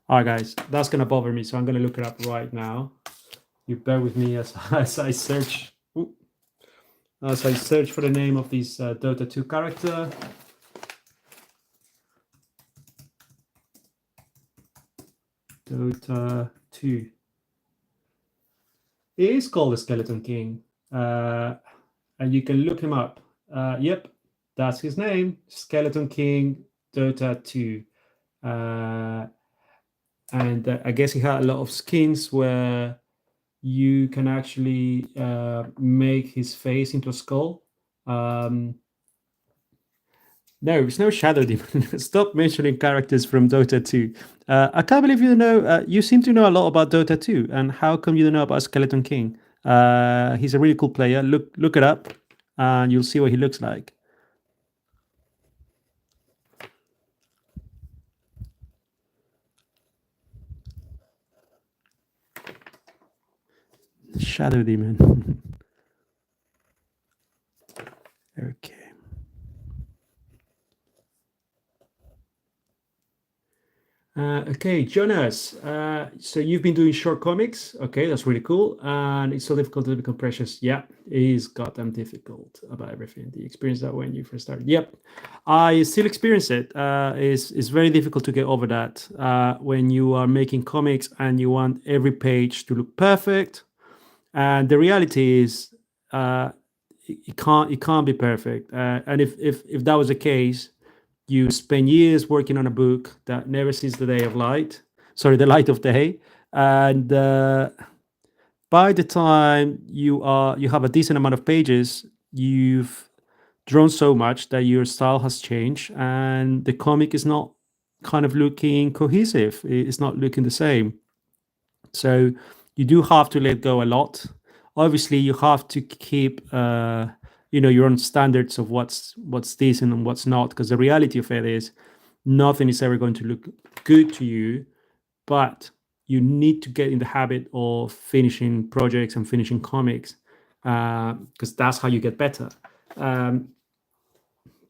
All right, guys, that's gonna bother me, so I'm gonna look it up right now. You bear with me as as I search. As I search for the name of this Dota 2 character. Dota 2. It is called the Skeleton King, and you can look him up. Yep, that's his name, Skeleton King, Dota 2. And I guess he had a lot of skins where you can actually make his face into a skull. No, it's no Shadow Demon. Stop mentioning characters from Dota 2. I can't believe you know. You seem to know a lot about Dota 2, and how come you don't know about Skeleton King? He's a really cool player. Look it up, and you'll see what he looks like. Shadow Demon. Okay. Okay, Jonas. So you've been doing short comics. Okay, that's really cool. And it's so difficult to become precious. Yeah, it is goddamn difficult about everything. Do you experience that when you first started? Yep, I still experience it. It's very difficult to get over that when you are making comics and you want every page to look perfect. And the reality is, it can't be perfect. And if that was the case, you spend years working on a book that never sees the day of light, sorry, the light of day, and by the time you have a decent amount of pages, you've drawn so much that your style has changed, and the comic is not kind of looking cohesive. It's not looking the same. So you do have to let go a lot. Obviously, you have to keep your own standards of what's decent and what's not, because the reality of it is nothing is ever going to look good to you, but you need to get in the habit of finishing projects and finishing comics, because that's how you get better. Um,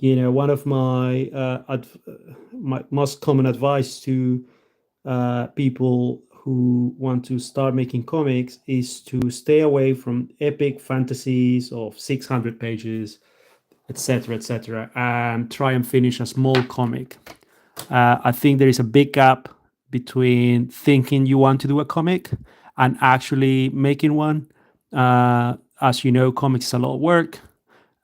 One of my most common advice to people who want to start making comics is to stay away from epic fantasies of 600 pages, etc., etc., and try and finish a small comic. I think there is a big gap between thinking you want to do a comic and actually making one. As you know, comics is a lot of work.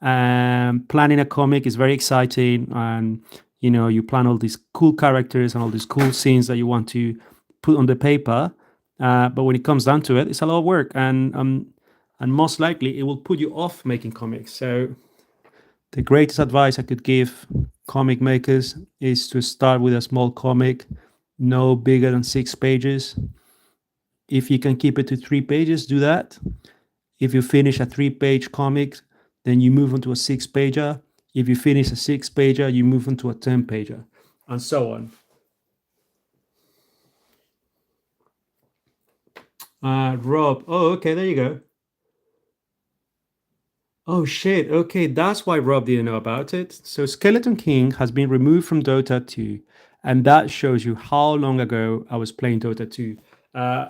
Planning a comic is very exciting, and you plan all these cool characters and all these cool scenes that you want to put on the paper. But when it comes down to it, it's a lot of work, and most likely it will put you off making comics. So the greatest advice I could give comic makers is to start with a small comic, no bigger than 6 pages. If you can keep it to 3 pages, do that. If you finish a 3 page comic, then you move on to a 6 pager. If you finish a 6 pager, you move on to a 10 pager, and so on. Rob. Oh, okay, there you go. Oh shit. Okay, that's why Rob didn't know about it. So Skeleton King has been removed from Dota 2, and that shows you how long ago I was playing Dota 2. Uh,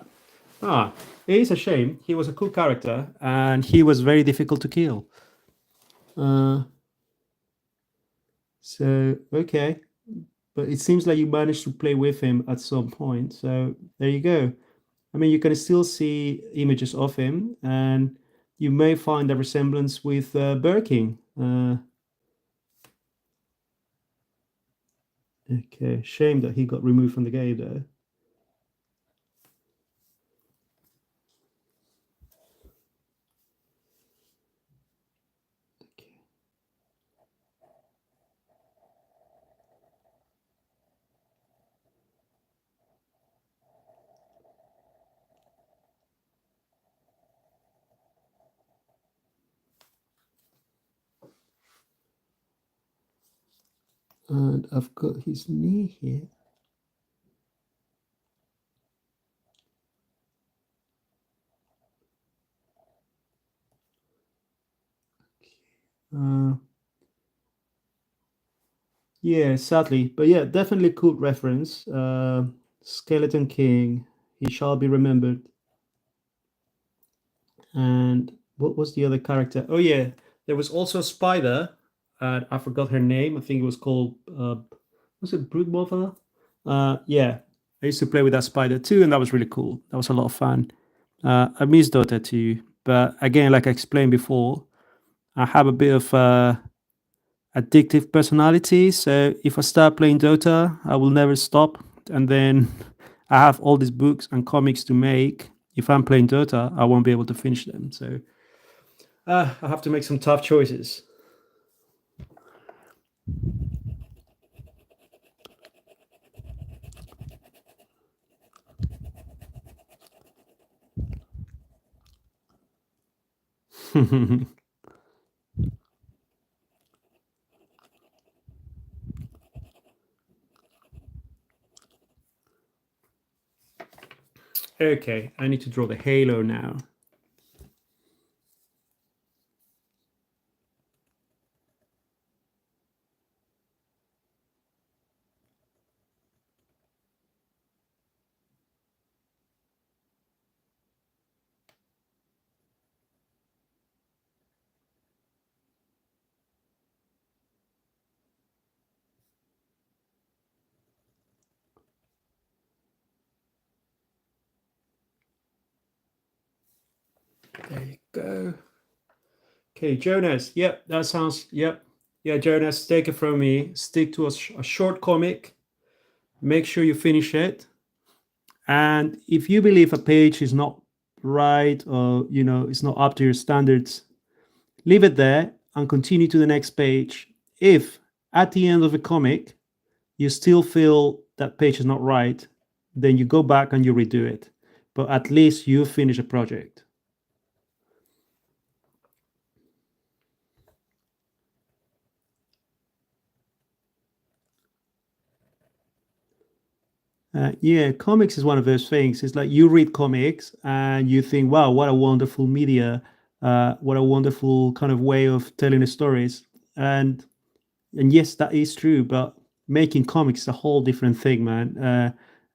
it is a shame. He was a cool character, and he was very difficult to kill. Uh, so okay, but it seems like you managed to play with him at some point. So there you go. I mean, you can still see images of him, and you may find a resemblance with Birking. Okay, shame that he got removed from the game though. Okay. And I've got his knee here. Uh, yeah, sadly, but yeah, definitely cool reference. Skeleton King, he shall be remembered. And what was the other character? Oh yeah, there was also a spider. I forgot her name. I think it was called was it Broodmother? Yeah, I used to play with that spider too, and that was really cool. That was a lot of fun. I miss Dota too, but again, like I explained before, I have a bit of addictive personality. So if I start playing Dota, I will never stop. And then I have all these books and comics to make. If I'm playing Dota, I won't be able to finish them. So I have to make some tough choices. Okay, I need to draw the halo now. There you go. Okay, Jonas. Yep, that sounds. Yep. Yeah, Jonas, take it from me. Stick to a short comic. Make sure you finish it. And if you believe a page is not right, or it's not up to your standards, leave it there and continue to the next page. If at the end of a comic you still feel that page is not right, then you go back and you redo it. But at least you finish a project. Yeah, comics is one of those things. It's like you read comics and you think, wow, what a wonderful media, what a wonderful kind of way of telling the stories. And yes, that is true, but making comics is a whole different thing, man.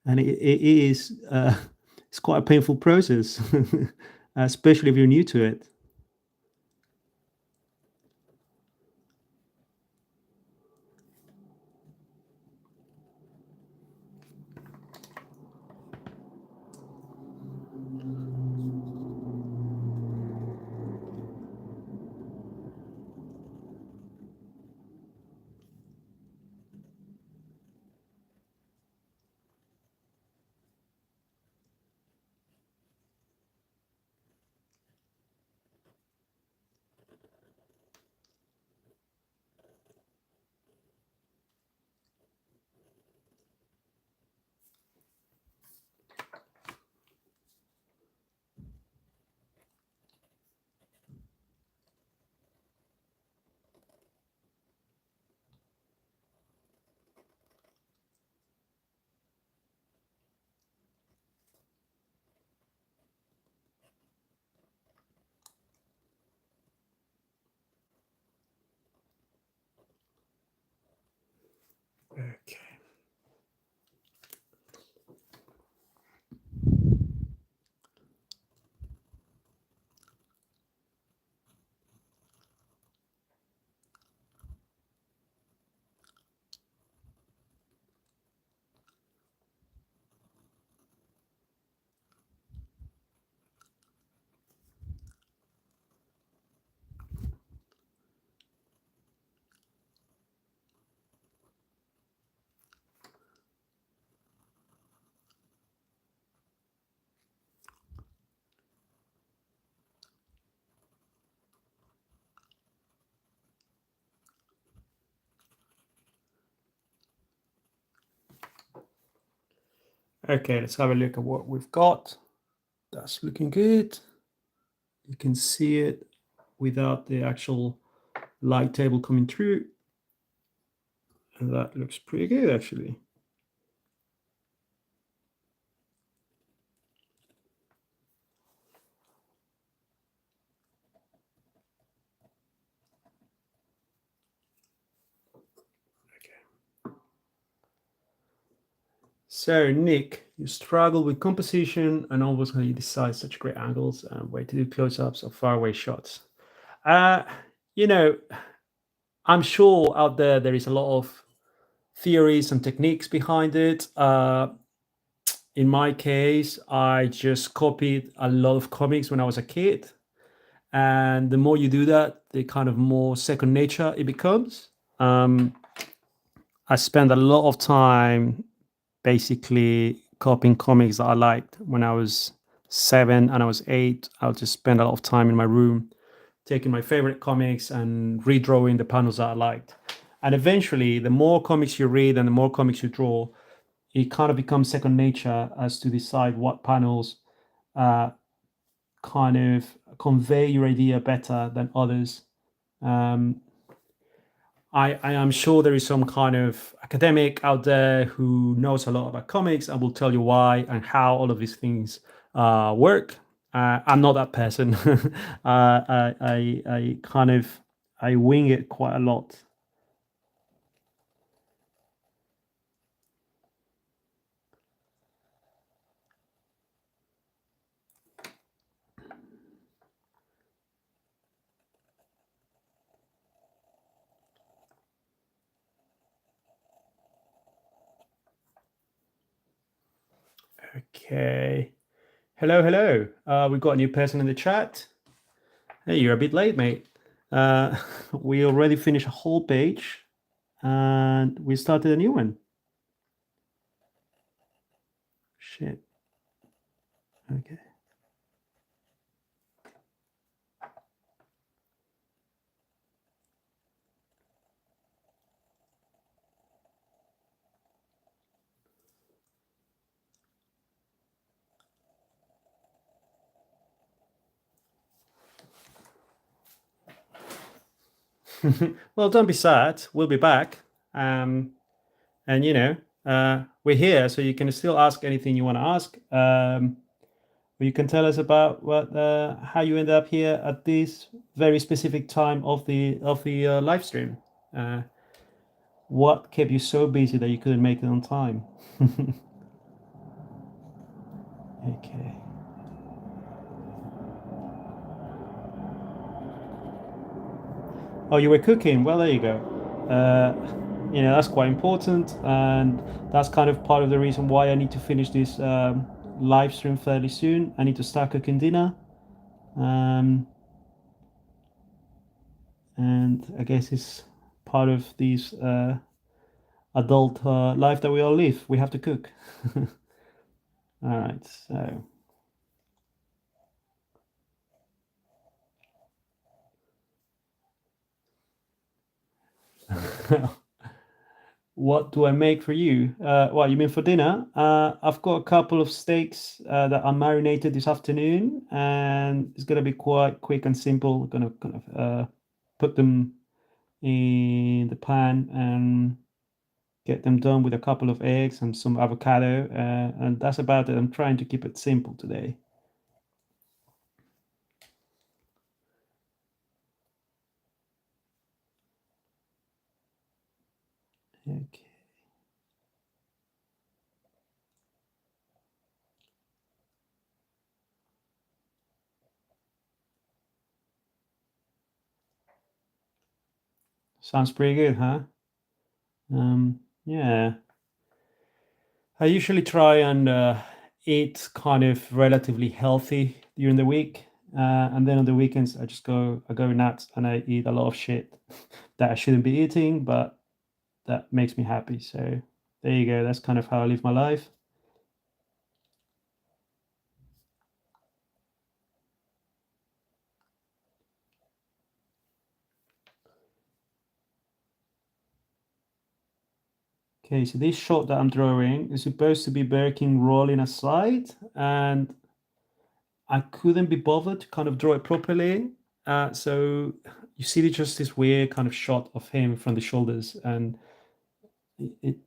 And it is it's quite a painful process, especially if you're new to it. Okay. Okay, let's have a look at what we've got. That's looking good. You can see it without the actual light table coming through. And that looks pretty good, actually. Okay. So, Nick, you struggle with composition and always how you decide such great angles and way to do close-ups or faraway shots. Uh, you know, I'm sure out there is a lot of theories and techniques behind it. In my case, I just copied a lot of comics when I was a kid, and the more you do that, the kind of more second nature it becomes. Um, I spent a lot of time basically copying comics that I liked when I was 7 and I was 8. I'll just spend a lot of time in my room taking my favorite comics and redrawing the panels that I liked. And eventually, the more comics you read and the more comics you draw, it kind of becomes second nature as to decide what panels uh, kind of convey your idea better than others. Um, I am sure there is some kind of academic out there who knows a lot about comics and will tell you why and how all of these things work. I'm not that person. I kind of I wing it quite a lot. Okay. Hello, hello. We've got a new person in the chat. Hey, you're a bit late, mate. Uh, we already finished a whole page and we started a new one. Shit. Okay. Well, don't be sad. We'll be back. And we're here, so you can still ask anything you want to ask. Or you can tell us about how you end up here at this very specific time of the live stream. Uh, what kept you so busy that you couldn't make it on time? Okay. Oh, you were cooking. Well, there you go. Uh, that's quite important, and that's kind of part of the reason why I need to finish this live stream fairly soon. I need to start cooking dinner, and I guess it's part of this adult life that we all live. We have to cook. All right, so. What do I make for you? What you mean for dinner? I've got a couple of steaks that are marinated this afternoon, and it's gonna be quite quick and simple. I'm gonna kind of put them in the pan and get them done with a couple of eggs and some avocado, and that's about it. I'm trying to keep it simple today. Okay. Sounds pretty good, huh? Yeah. I usually try and eat kind of relatively healthy during the week, and then on the weekends I go nuts and I eat a lot of shit that I shouldn't be eating, but that makes me happy. So there you go. That's kind of how I live my life. Okay, so this shot that I'm drawing is supposed to be Birkin rolling aside, and I couldn't be bothered to kind of draw it properly. So you see just this weird kind of shot of him from the shoulders, and it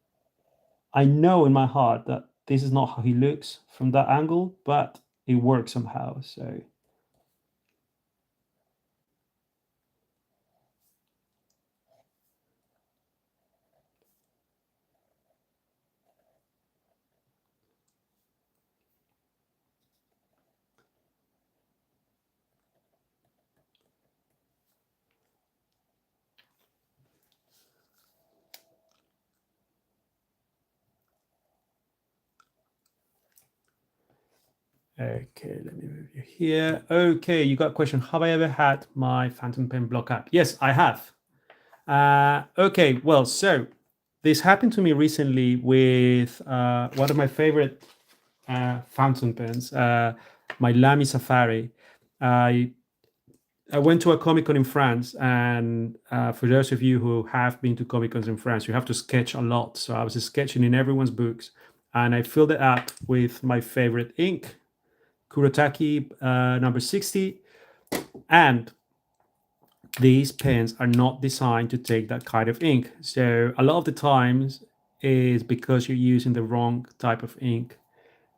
I know in my heart that this is not how he looks from that angle, but it works somehow. So okay, let me move you here. Okay, you got a question. Have I ever had my phantom pen block up? Yes, I have. Okay, well, so this happened to me recently with one of my favorite fountain pens, my Lamy Safari. I I went to a Comic Con in France, and for those of you who have been to Comic Cons in France, you have to sketch a lot. So I was sketching in everyone's books, and I filled it up with my favorite ink, Kurotaki number 60. And these pens are not designed to take that kind of ink. So a lot of the times is because you're using the wrong type of ink.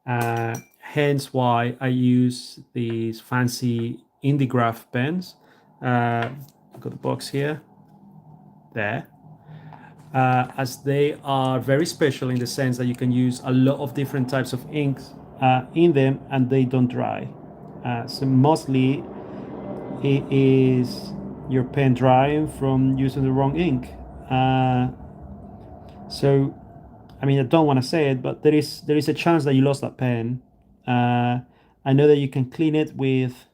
Hence why I use these fancy Indigraph pens. I've got the box here, there, as they are very special in the sense that you can use a lot of different types of inks in them and they don't dry. So mostly it is your pen drying from using the wrong ink. So I mean, I don't want to say it, but there is a chance that you lost that pen, I know that you can clean it with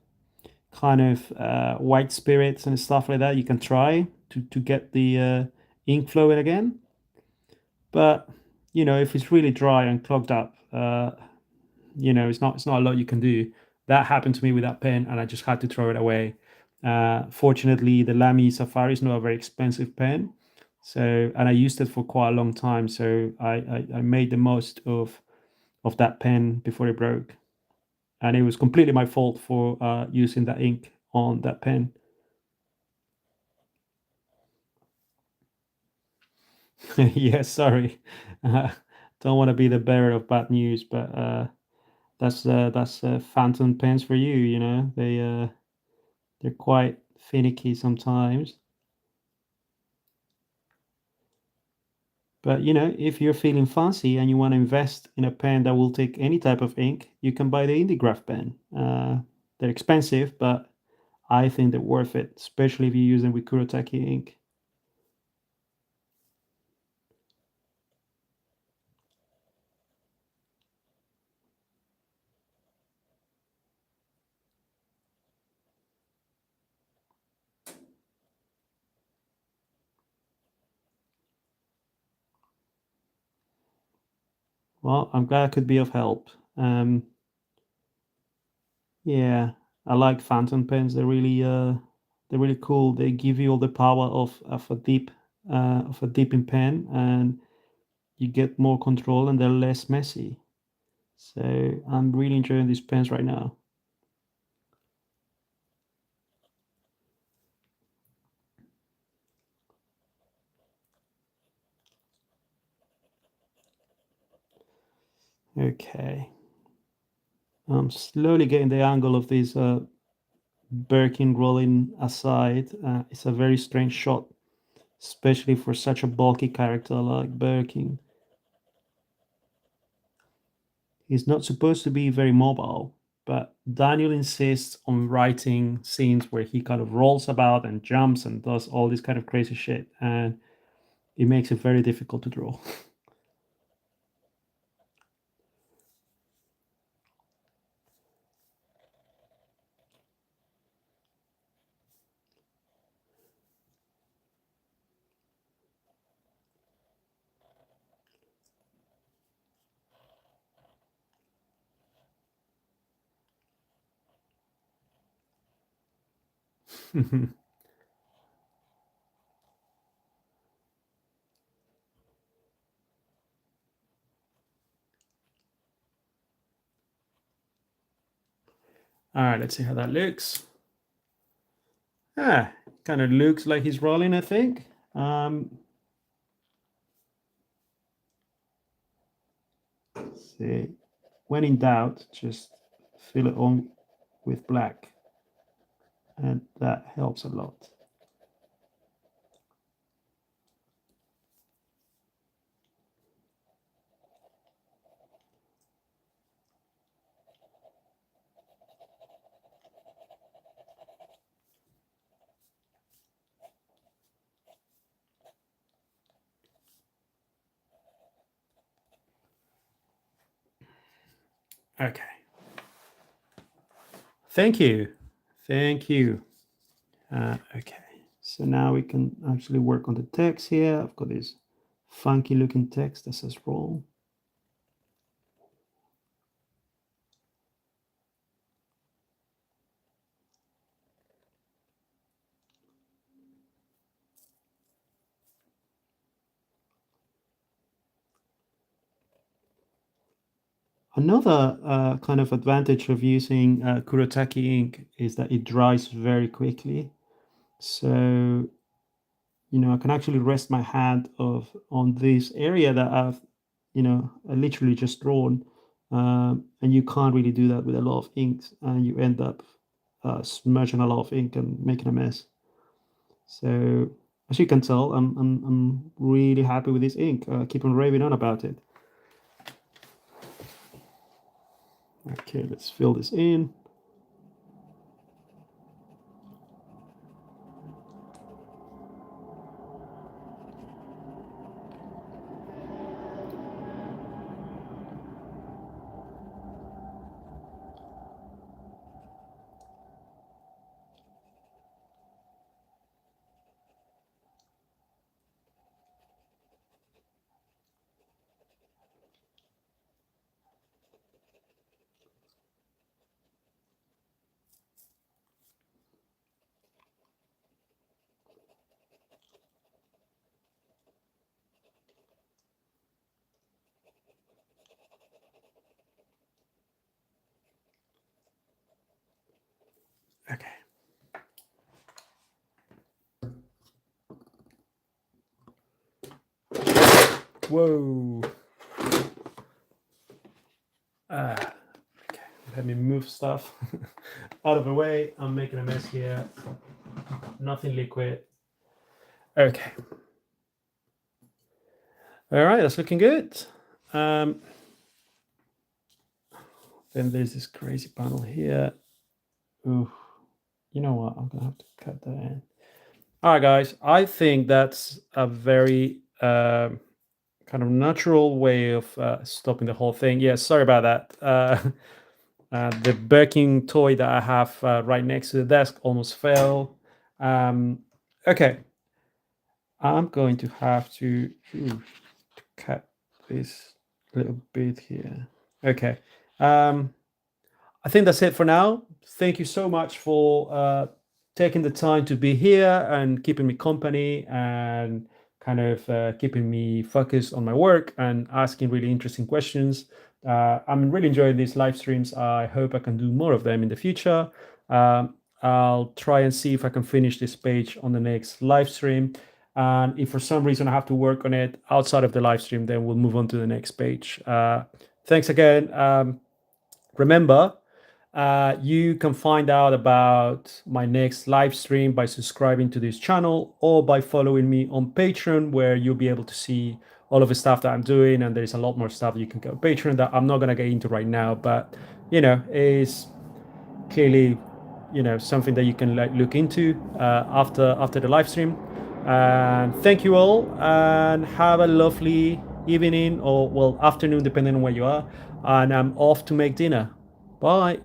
kind of white spirits and stuff like that. You can try to get the ink flowing again. But if it's really dry and clogged up, it's not a lot you can do. That happened to me with that pen, and I just had to throw it away. Fortunately, the Lamy Safari is not a very expensive pen, so and I used it for quite a long time. So I made the most of that pen before it broke, and it was completely my fault for using that ink on that pen. Yeah, sorry. Uh, don't want to be the bearer of bad news, but that's phantom pens for you. They're quite finicky sometimes. But if you're feeling fancy and you want to invest in a pen that will take any type of ink, you can buy the Indigraph pen. They're expensive, but I think they're worth it, especially if you use them with Kurotaki ink. Well, I'm glad I could be of help. Yeah, I like phantom pens. They're really cool. They give you all the power of a dipping pen, and you get more control, and they're less messy. So I'm really enjoying these pens right now. Okay, I'm slowly getting the angle of this Birkin rolling aside. It's a very strange shot, especially for such a bulky character like Birkin. He's not supposed to be very mobile, but Daniel insists on writing scenes where he kind of rolls about and jumps and does all this kind of crazy shit, and it makes it very difficult to draw. All right, let's see how that looks. Kind of looks like he's rolling, I think. Let's see. When in doubt, just fill it on with black, and that helps a lot. Okay. Thank you. Thank you. Okay. So now we can actually work on the text here. I've got this funky looking text that says roll. Another kind of advantage of using Kurotaki ink is that it dries very quickly. So, I can actually rest my hand on this area that I literally just drawn. And you can't really do that with a lot of inks, and you end up smudging a lot of ink and making a mess. So, as you can tell, I'm really happy with this ink. I keep on raving on about it. Okay, let's fill this in. Whoa. Okay, let me move stuff out of the way. I'm making a mess here. Nothing liquid. Okay. All right, that's looking good. Then there's this crazy panel here. Ooh, you know what? I'm gonna have to cut that in. All right, guys. I think that's a very kind of natural way of stopping the whole thing. Yeah, sorry about that. The Birkin toy that I have right next to the desk almost fell. Okay, I'm going to have to cut this little bit here. Okay. I think that's it for now. Thank you so much for taking the time to be here and keeping me company and kind of keeping me focused on my work and asking really interesting questions. I'm really enjoying these live streams. I hope I can do more of them in the future. I'll try and see if I can finish this page on the next live stream. And if for some reason I have to work on it outside of the live stream, then we'll move on to the next page. Thanks again. Remember, you can find out about my next live stream by subscribing to this channel or by following me on Patreon, where you'll be able to see all of the stuff that I'm doing. And there's a lot more stuff you can go on Patreon that I'm not going to get into right now, but is clearly something that you can look into after the live stream. And thank you all, and have a lovely evening or afternoon, depending on where you are. And I'm off to make dinner. Bye.